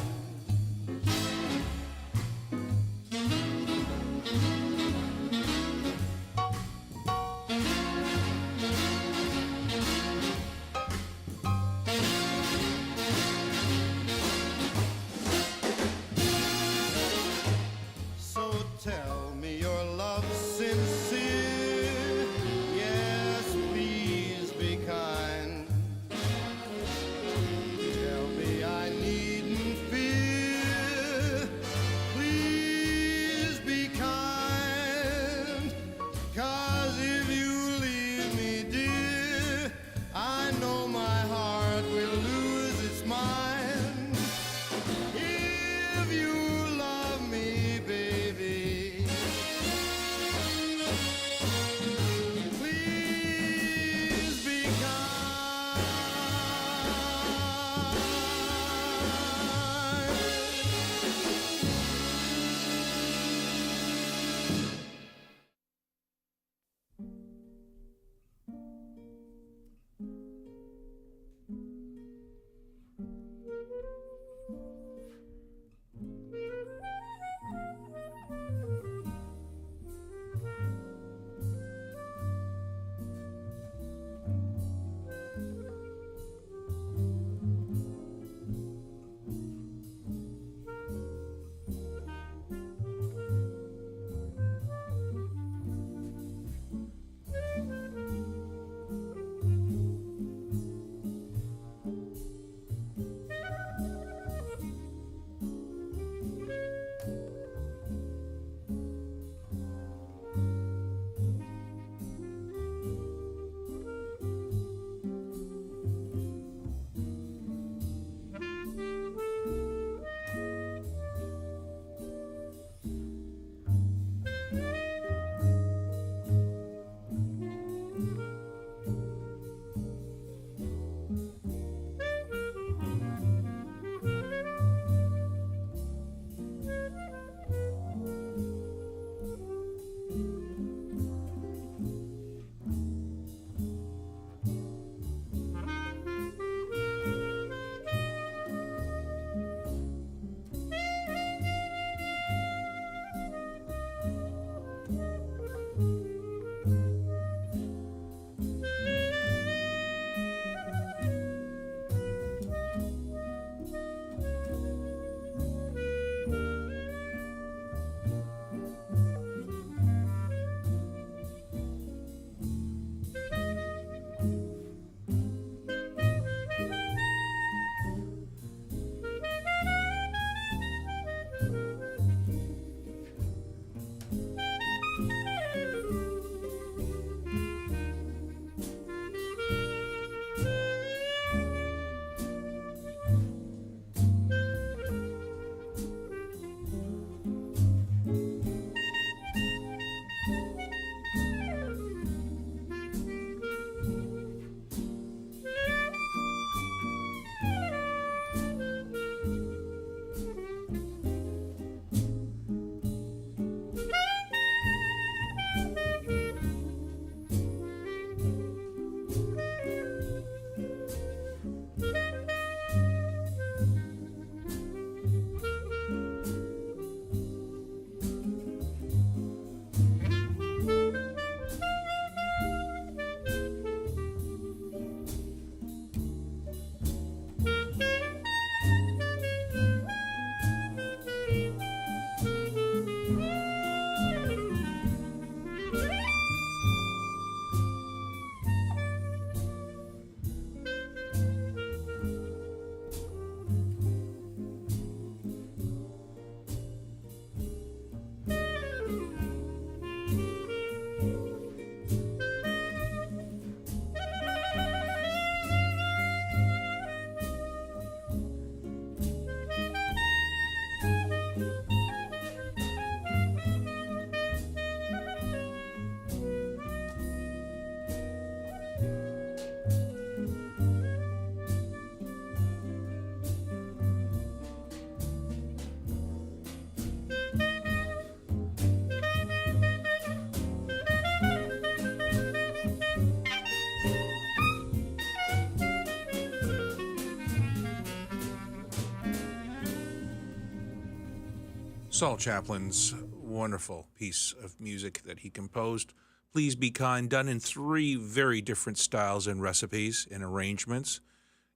[SPEAKER 4] Saul Chaplin's wonderful piece of music that he composed, Please Be Kind, done in three very different styles and recipes and arrangements.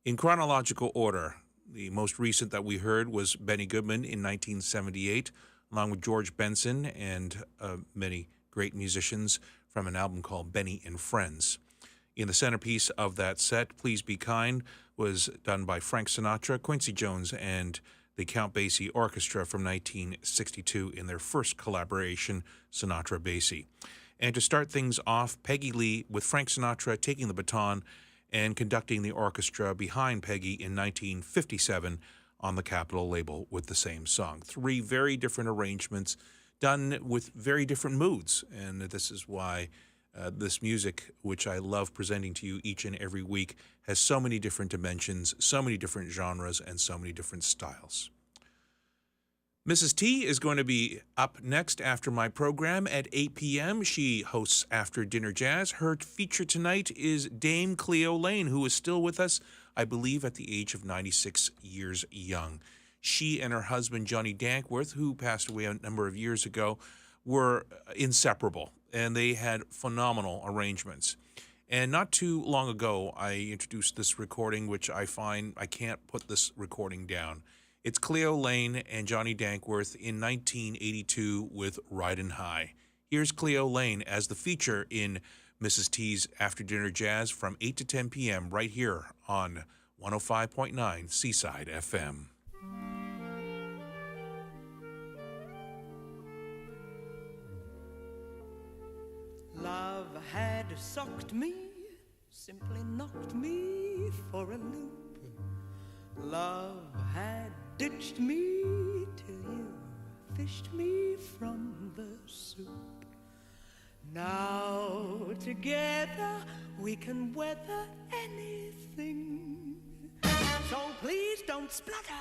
[SPEAKER 4] In chronological order, the most recent that we heard was Benny Goodman in 1978, along with George Benson and many great musicians from an album called Benny and Friends. In the centerpiece of that set, Please Be Kind, was done by Frank Sinatra, Quincy Jones, and the Count Basie Orchestra from 1962 in their first collaboration, Sinatra-Basie. And to start things off, Peggy Lee with Frank Sinatra taking the baton and conducting the orchestra behind Peggy in 1957 on the Capitol label with the same song. Three very different arrangements done with very different moods, and this is why this music, which I love presenting to you each and every week, has so many different dimensions, so many different genres, and so many different styles. Mrs. T is going to be up next after my program at 8 p.m. She hosts After Dinner Jazz. Her feature tonight is Dame Cleo Lane, who is still with us, I believe, at the age of 96 years young. She and her husband, Johnny Dankworth, who passed away a number of years ago, were inseparable, and they had phenomenal arrangements. And not too long ago, I introduced this recording, which I find I can't put this recording down. It's Cleo Lane and Johnny Dankworth in 1982 with Ridin' High. Here's Cleo Lane as the feature in Mrs. T's After Dinner Jazz from 8 to 10 p.m. right here on 105.9 Seaside FM.
[SPEAKER 10] Love had socked me, simply knocked me for a loop. Love had ditched me till you fished me from the soup. Now together we can weather anything. So please don't splutter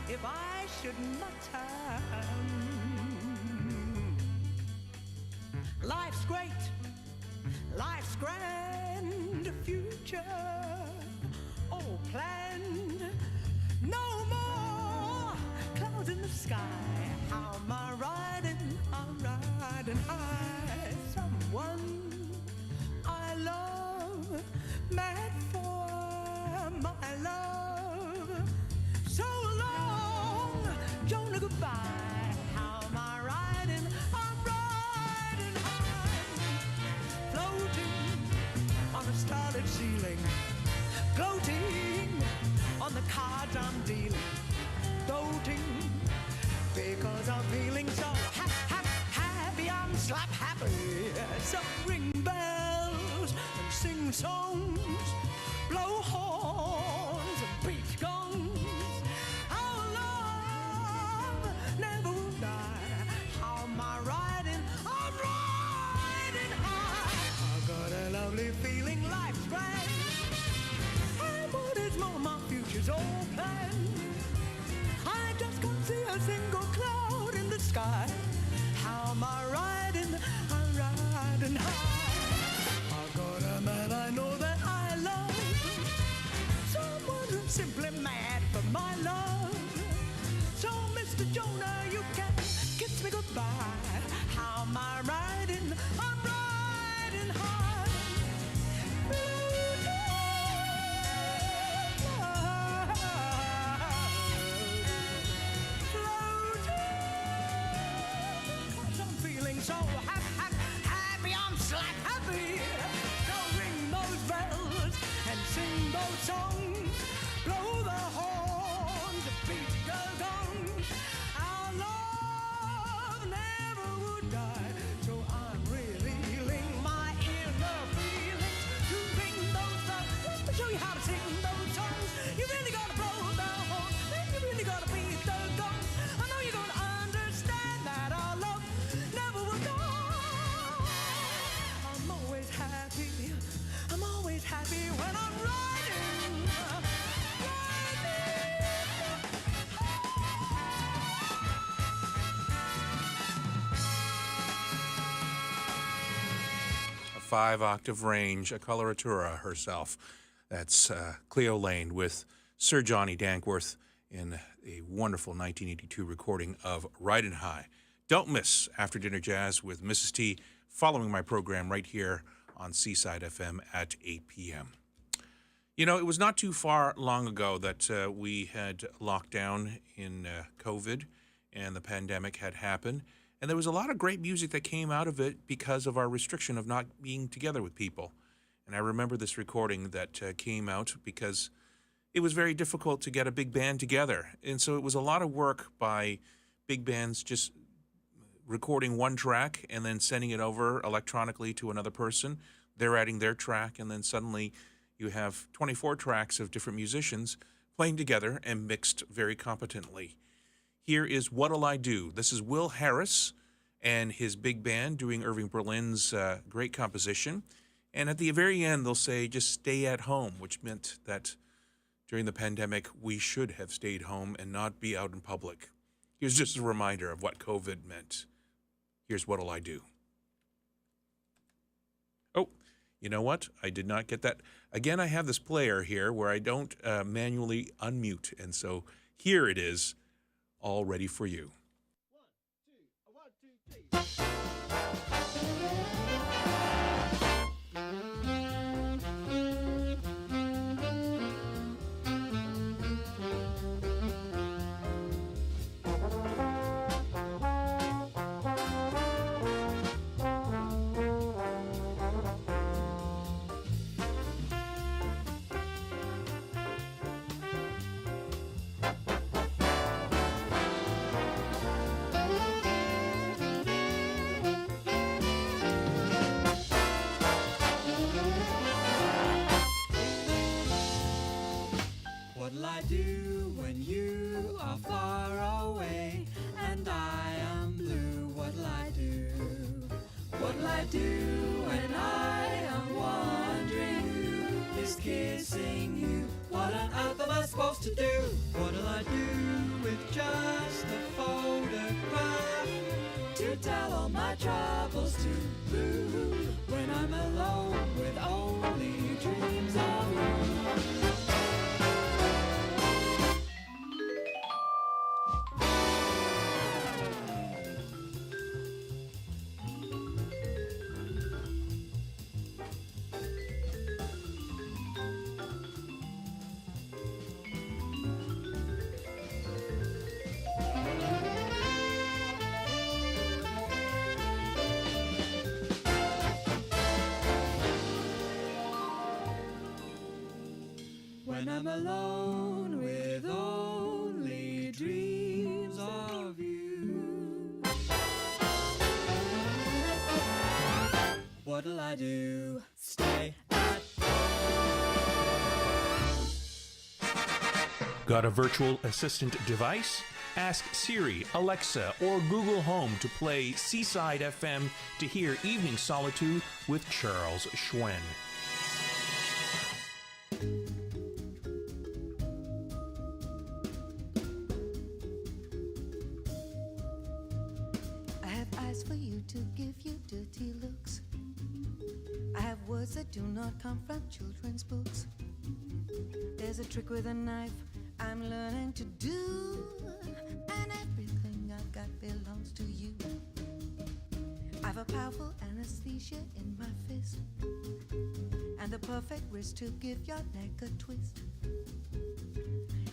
[SPEAKER 10] if I should mutter. Life's great, life's grand, future all planned. No more clouds in the sky. How am I riding? I'm riding high. Someone I love, mad for my love. So long, Jonah, goodbye. How am I riding? I'm riding high. Floating on a starlit ceiling, gloating on the cards I'm dealing, doting because I'm feeling so happy. I'm slap happy. So ring bells and sing songs, blow horns and beat guns. Our love never will die. How am I riding? I'm riding high. I've got a lovely feeling, life's grand. And what is more, my future's all planned. I just can't see a single cloud in the sky. How am I riding? I'm riding high. I've got a man I know that I love, someone who's simply mad for my love. So Mr. Jonah, you can kiss me goodbye. How am I riding? I'm riding high. So happy, I'm slap happy. So ring those bells and sing those songs, blow the horns, beat the guns. Our love never would die. So I'm revealing my inner feelings to ring those bells. Let me show you how to sing those songs. You really gotta blow the horn, then you really gotta beat the guns. I know you're gonna understand that our love never will die. I'm always happy. I'm always happy when I'm riding.
[SPEAKER 4] A 5-octave range, a coloratura herself. That's Cleo Lane with Sir Johnny Dankworth in a wonderful 1982 recording of Ridin' High. Don't miss After Dinner Jazz with Mrs. T following my program right here on Seaside FM at 8 p.m. You know, it was not too far long ago that we had lockdown in COVID and the pandemic had happened. And there was a lot of great music that came out of it because of our restriction of not being together with people. And I remember this recording that came out because it was very difficult to get a big band together. And so it was a lot of work by big bands just recording one track and then sending it over electronically to another person. They're adding their track, and then suddenly you have 24 tracks of different musicians playing together and mixed very competently. Here is What'll I Do? This is Will Harris and his big band doing Irving Berlin's great composition. And at the very end, they'll say, just stay at home, which meant that during the pandemic, we should have stayed home and not be out in public. Here's just a reminder of what COVID meant. Here's What'll I Do? Oh, you know what? I did not get that. Again, I have this player here where I don't manually unmute. And so here it is, all ready for you.
[SPEAKER 10] What'll I do when you are far away and I am blue? What'll I do? What'll I do when I am wondering who is kissing you? What on earth am I supposed to do? What'll I do with just a photograph to tell all my troubles to blue when I'm alone with only dreams of you? When I'm alone with only dreams of you, what'll I do? Stay at
[SPEAKER 4] Got a virtual assistant device? Ask Siri, Alexa, or Google Home to play Seaside FM to hear Evening Solitude with Charles Hsuen.
[SPEAKER 16] For you to give you dirty looks, I have words that do not come from children's books. There's a trick with a knife I'm learning to do, and everything I've got belongs to you. I've a powerful anesthesia in my fist, and the perfect wrist to give your neck a twist.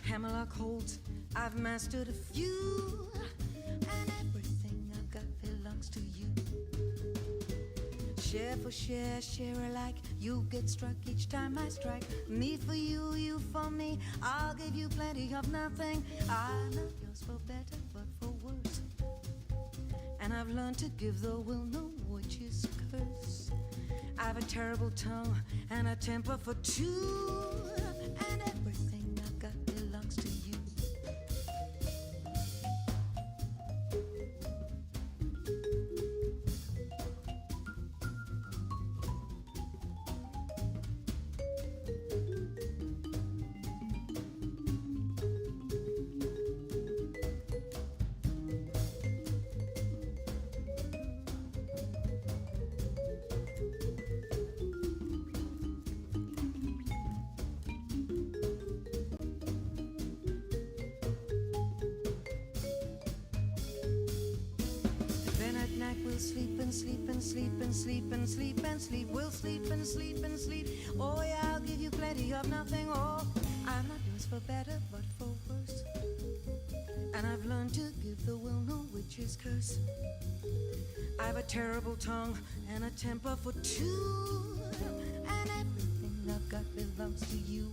[SPEAKER 16] Hammerlock holds, I've mastered a few, and everything I've got belongs to you. Share for share, share alike. You get struck each time I strike. Me for you, you for me. I'll give you plenty of nothing. I'm not yours for better, but for worse. And I've learned to give the will no witch's curse. I've a terrible tongue and a temper for two, and everything I've got belongs to you. We'll sleep and sleep and sleep and sleep and sleep and sleep. We'll sleep and sleep and sleep. Oh yeah, I'll give you plenty of nothing. Oh, I'm not doing this for better, but for worse. And I've learned to give the will no witch's curse. I've a terrible tongue and a temper for two, and everything I've got belongs to you.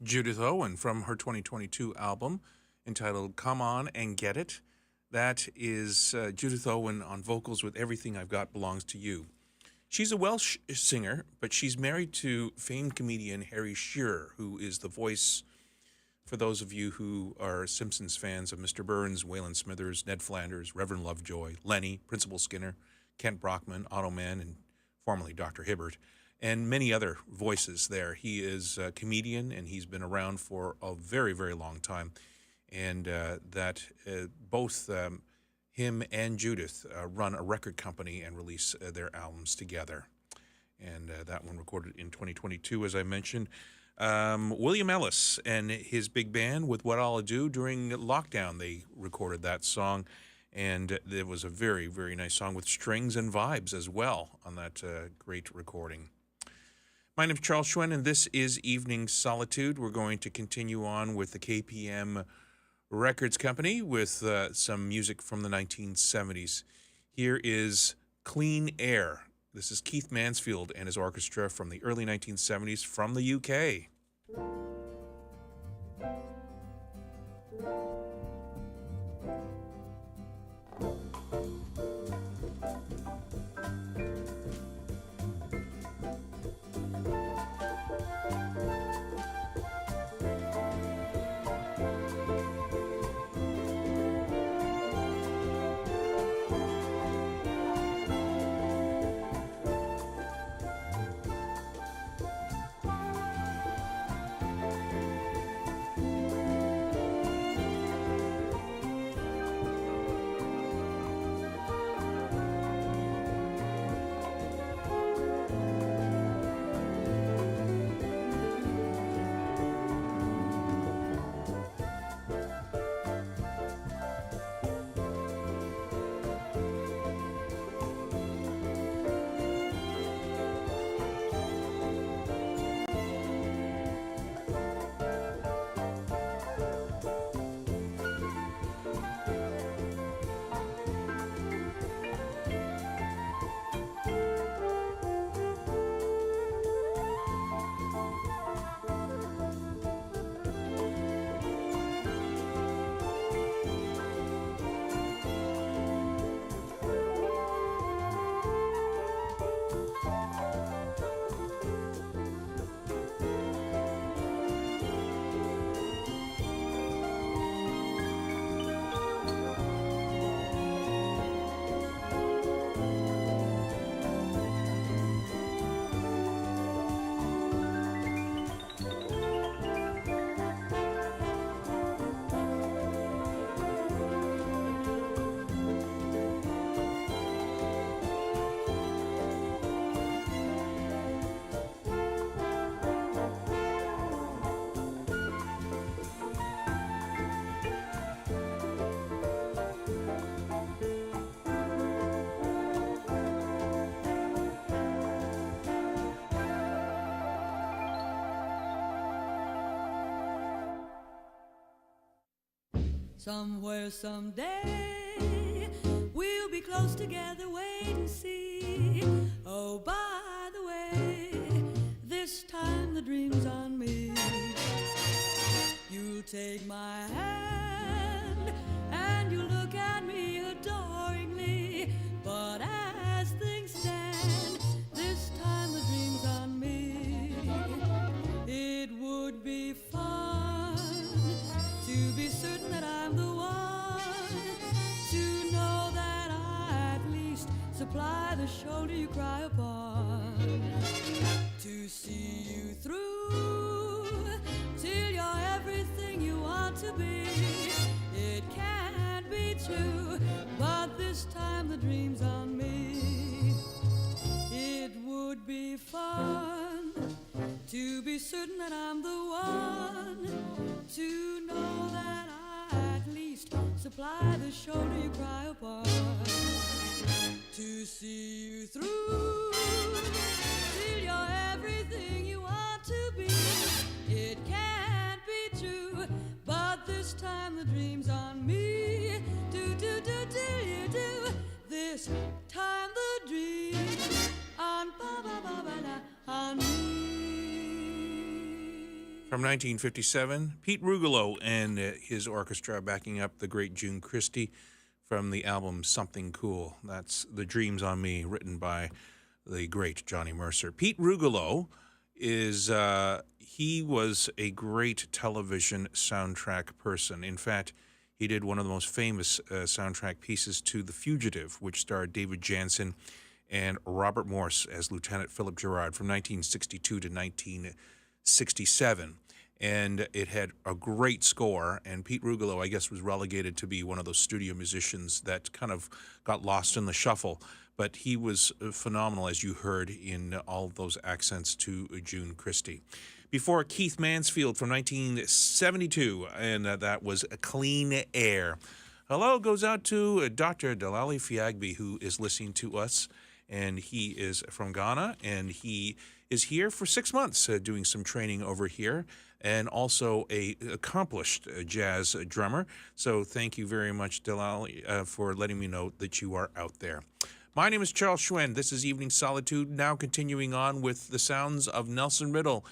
[SPEAKER 4] Judith Owen from her 2022 album entitled Come On and Get It. That is Judith Owen on vocals with Everything I've Got Belongs to You. She's a Welsh singer, but she's married to famed comedian Harry Shearer, who is the voice, for those of you who are Simpsons fans, of Mr. Burns, Waylon Smithers, Ned Flanders, Reverend Lovejoy, Lenny, Principal Skinner, Kent Brockman, Otto Mann, and formerly Dr. Hibbert, and many other voices there. He is a comedian, and he's been around for a very, very long time. And both him and Judith run a record company and release their albums together. And that one recorded in 2022, as I mentioned. William Ellis and his big band with What I'll Do during lockdown, they recorded that song. And it was a very, very nice song with strings and vibes as well on that great recording. My name is Charles Hsuen, and this is Evening Solitude. We're going to continue on with the KPM Records Company with some music from the 1970s. Here is Clean Air. This is Keith Mansfield and his orchestra from the early 1970s from the UK.
[SPEAKER 17] Somewhere, someday, we'll be close together, wait and see. Oh, by the way, this time the dream's on me. You'll take my hand and you look at me adoringly. But as things stand, this time the dream's cry upon, to see you through till you're everything you want to be. It can't be true, but this time the dream's on me. It would be fun to be certain that I'm the one, to know that I at least supply the shoulder you cry upon, to see you through till you're everything you want to be. It can't be true, but this time the dream's on me. Do you do? This time the dream's on on me.
[SPEAKER 4] From 1957, Pete Rugolo and his orchestra backing up the great June Christy from the album Something Cool. That's The Dreams on Me, written by the great Johnny Mercer. Pete Rugolo is, he was a great television soundtrack person. In fact, he did one of the most famous soundtrack pieces to The Fugitive, which starred David Jansen and Robert Morse as Lieutenant Philip Gerard from 1962 to 1967. And it had a great score, and Pete Rugolo, I guess, was relegated to be one of those studio musicians that kind of got lost in the shuffle. But he was phenomenal, as you heard, in all of those accents to June Christy. Before, Keith Mansfield from 1972, and that was Clean Air. Hello goes out to Dr. Delali Fiagbi, who is listening to us, and he is from Ghana, and he is here for 6 months doing some training over here, and also a accomplished jazz drummer. So thank you very much, Delali, for letting me know that you are out there. My name is Charles Hsuen. This is Evening Solitude, now continuing on with the sounds of Nelson Riddle.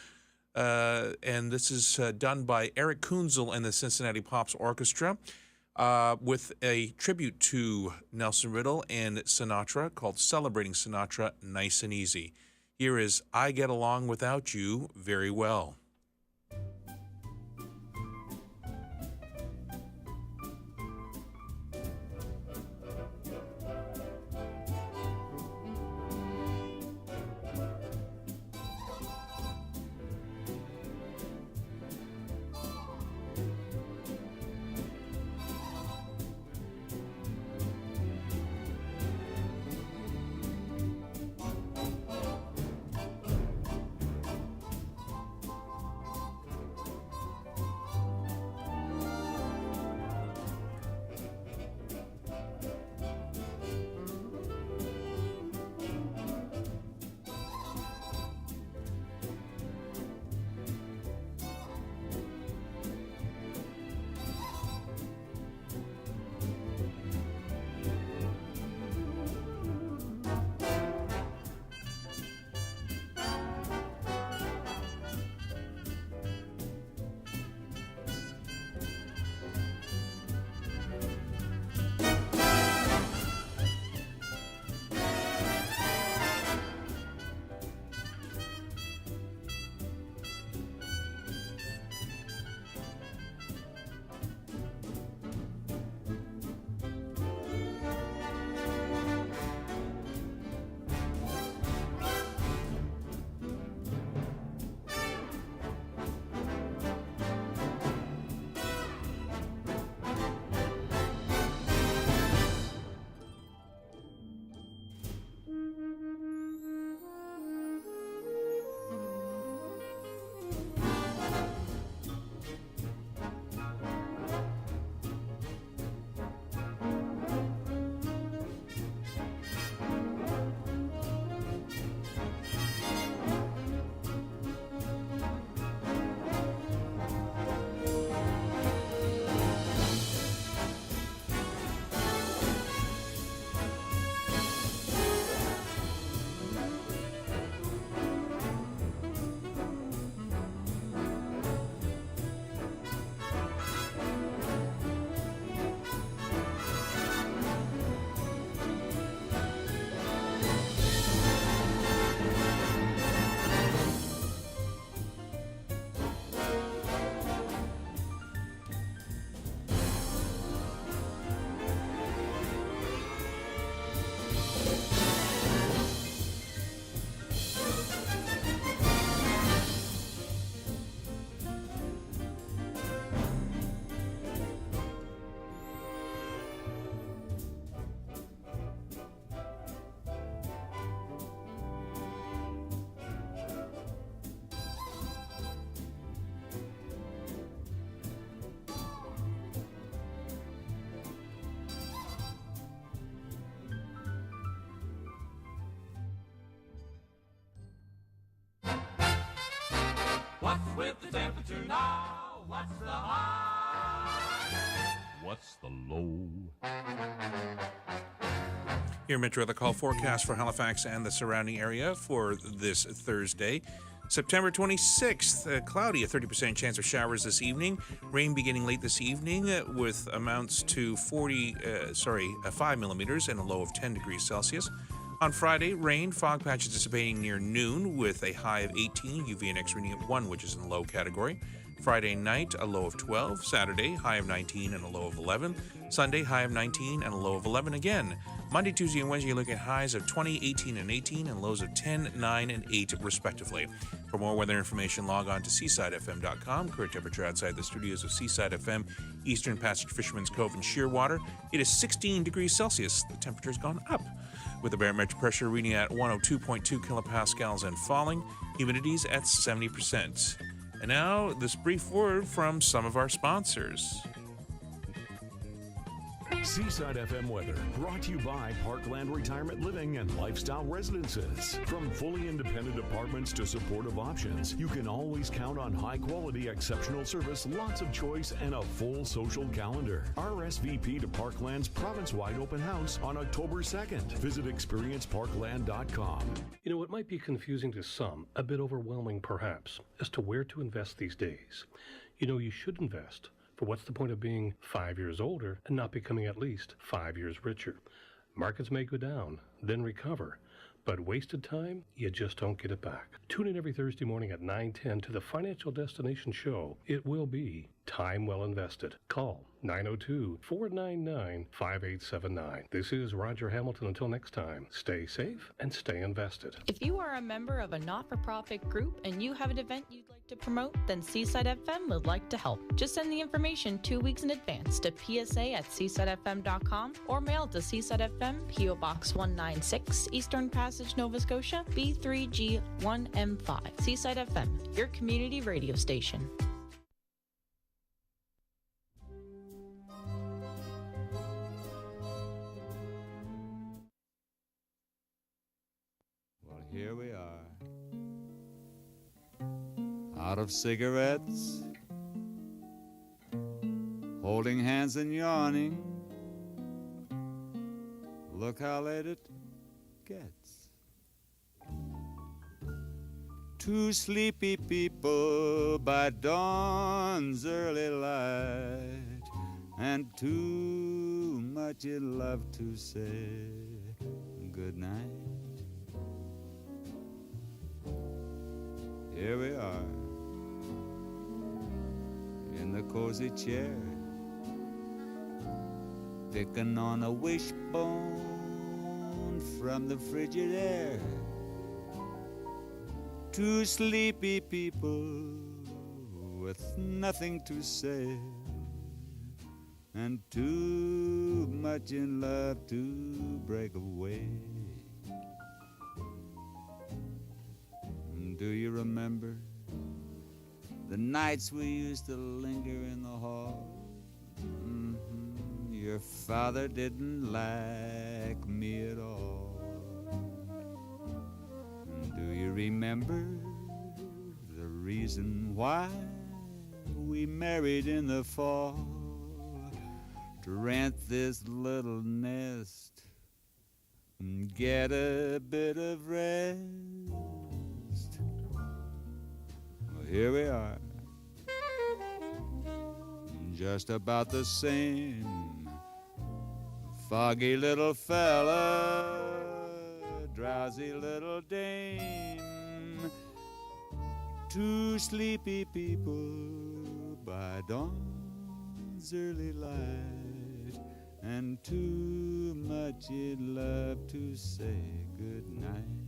[SPEAKER 4] And this is done by Eric Kunzel and the Cincinnati Pops Orchestra with a tribute to Nelson Riddle and Sinatra called Celebrating Sinatra, Nice and Easy. Here is I Get Along Without You Very Well.
[SPEAKER 12] What's with the temperature now? What's the high?
[SPEAKER 13] What's the low?
[SPEAKER 4] Here, Metro, the call forecast for Halifax and the surrounding area for this Thursday, September 26th. Cloudy, a 30% chance of showers this evening. Rain beginning late this evening with amounts to 5 millimeters and a low of 10 degrees Celsius. On Friday, rain, fog patches dissipating near noon with a high of 18, UV and X reading at 1, which is in the low category. Friday night, a low of 12. Saturday, high of 19 and a low of 11. Sunday, high of 19 and a low of 11 again. Monday, Tuesday, and Wednesday, you look at highs of 20, 18, and 18, and lows of 10, 9, and 8, respectively. For more weather information, log on to seasidefm.com. Current temperature outside the studios of Seaside FM, Eastern Passage, Fisherman's Cove, and Shearwater. It is 16 degrees Celsius. The temperature's gone up, with the barometric pressure reading at 102.2 kilopascals and falling. Humidity's at 70%. And now, this brief word from some of our sponsors.
[SPEAKER 13] Seaside FM weather brought to you by Parkland Retirement Living and Lifestyle Residences. From fully independent apartments to supportive options, you can always count on high quality, exceptional service, lots of choice, and a full social calendar. RSVP to Parkland's province-wide open house on October 2nd. Visit experienceparkland.com.
[SPEAKER 18] You know, it might be confusing to some, a bit overwhelming perhaps, as to where to invest these days. You know, you should invest. For what's the point of being 5 years older and not becoming at least 5 years richer? Markets may go down, then recover, but wasted time, you just don't get it back. Tune in every Thursday morning at 9:10 to the Financial Destination Show. It will be time well invested. Call 902-499-5879. This is Roger Hamilton. Until next time, stay safe and stay invested.
[SPEAKER 19] If you are a member of a not-for-profit group and you have an event you'd like to promote, then Seaside FM would like to help. Just send the information 2 weeks in advance to psa@seasidefm.com or mail to Seaside FM, P.O. Box 196, Eastern Passage, Nova Scotia, B3G1M5. Seaside FM, your community radio station.
[SPEAKER 20] Here we are, out of cigarettes, holding hands and yawning. Look how late it gets. Two sleepy people by dawn's early light, and too much in love to say good night. Here we are, in the cozy chair, picking on a wishbone from the frigid air. Two sleepy people with nothing to say, and too much in love to break away. Do you remember the nights we used to linger in the hall? Your father didn't like me at all. Do you remember the reason why we married in the fall? To rent this little nest and get a bit of rest. Here we are, just about the same. Foggy little fella, drowsy little dame. Two sleepy people by dawn's early light, and too much in love to say good night.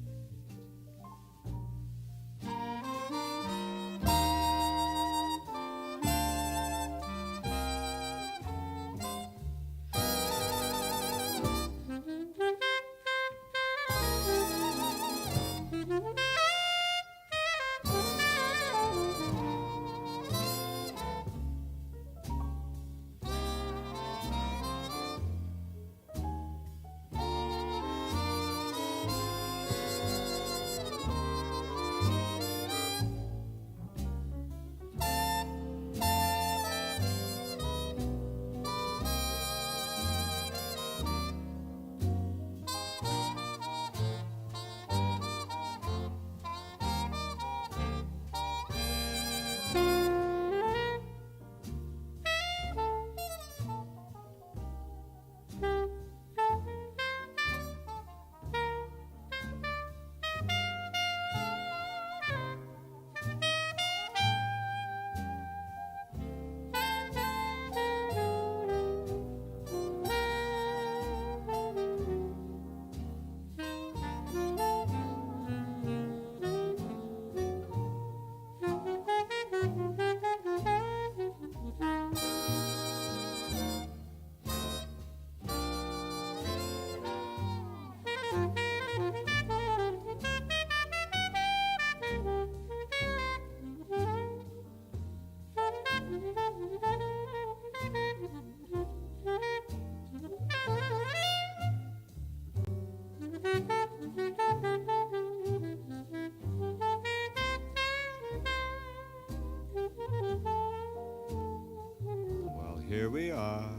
[SPEAKER 20] here we are,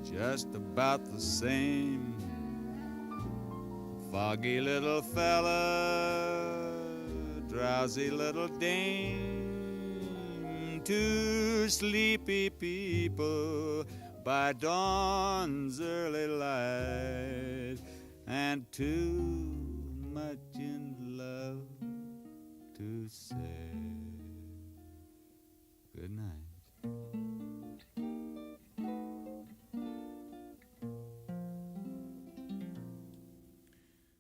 [SPEAKER 20] just about the same. Foggy little fella, drowsy little dame, two sleepy people by dawn's early light, and too much in love to say good night.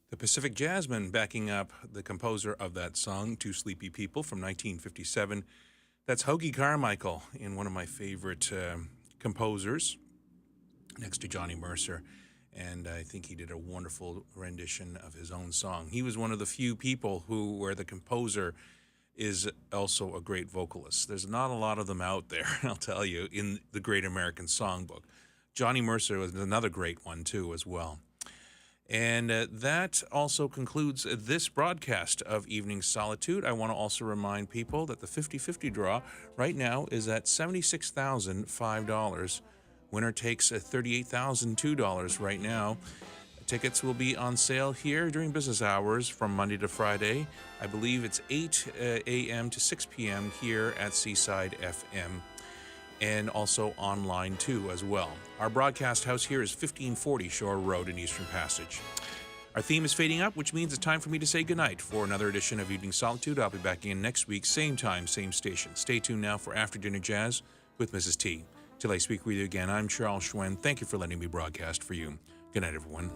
[SPEAKER 4] The Pacific Jazzmen backing up the composer of that song, Two Sleepy People, from 1957. That's Hoagy Carmichael, and one of my favorite composers, next to Johnny Mercer. And I think he did a wonderful rendition of his own song. He was one of the few people where the composer is also a great vocalist. There's not a lot of them out there, I'll tell you, in the Great American Songbook. Johnny Mercer was another great one, too, as well. And that also concludes this broadcast of Evening Solitude. I want to also remind people that the 50-50 draw right now is at $76,005. Winner takes $38,002 right now. Tickets will be on sale here during business hours from Monday to Friday. I believe it's 8 a.m. to 6 p.m. here at Seaside FM, and also online too as well. Our broadcast house here is 1540 Shore Road in Eastern Passage. Our theme is fading up, which means it's time for me to say goodnight for another edition of Evening Solitude. I'll be back in next week, same time, same station. Stay tuned now for After Dinner Jazz with Mrs. T. Till I speak with you again, I'm Charles Hsuen. Thank you for letting me broadcast for you. Good night, everyone.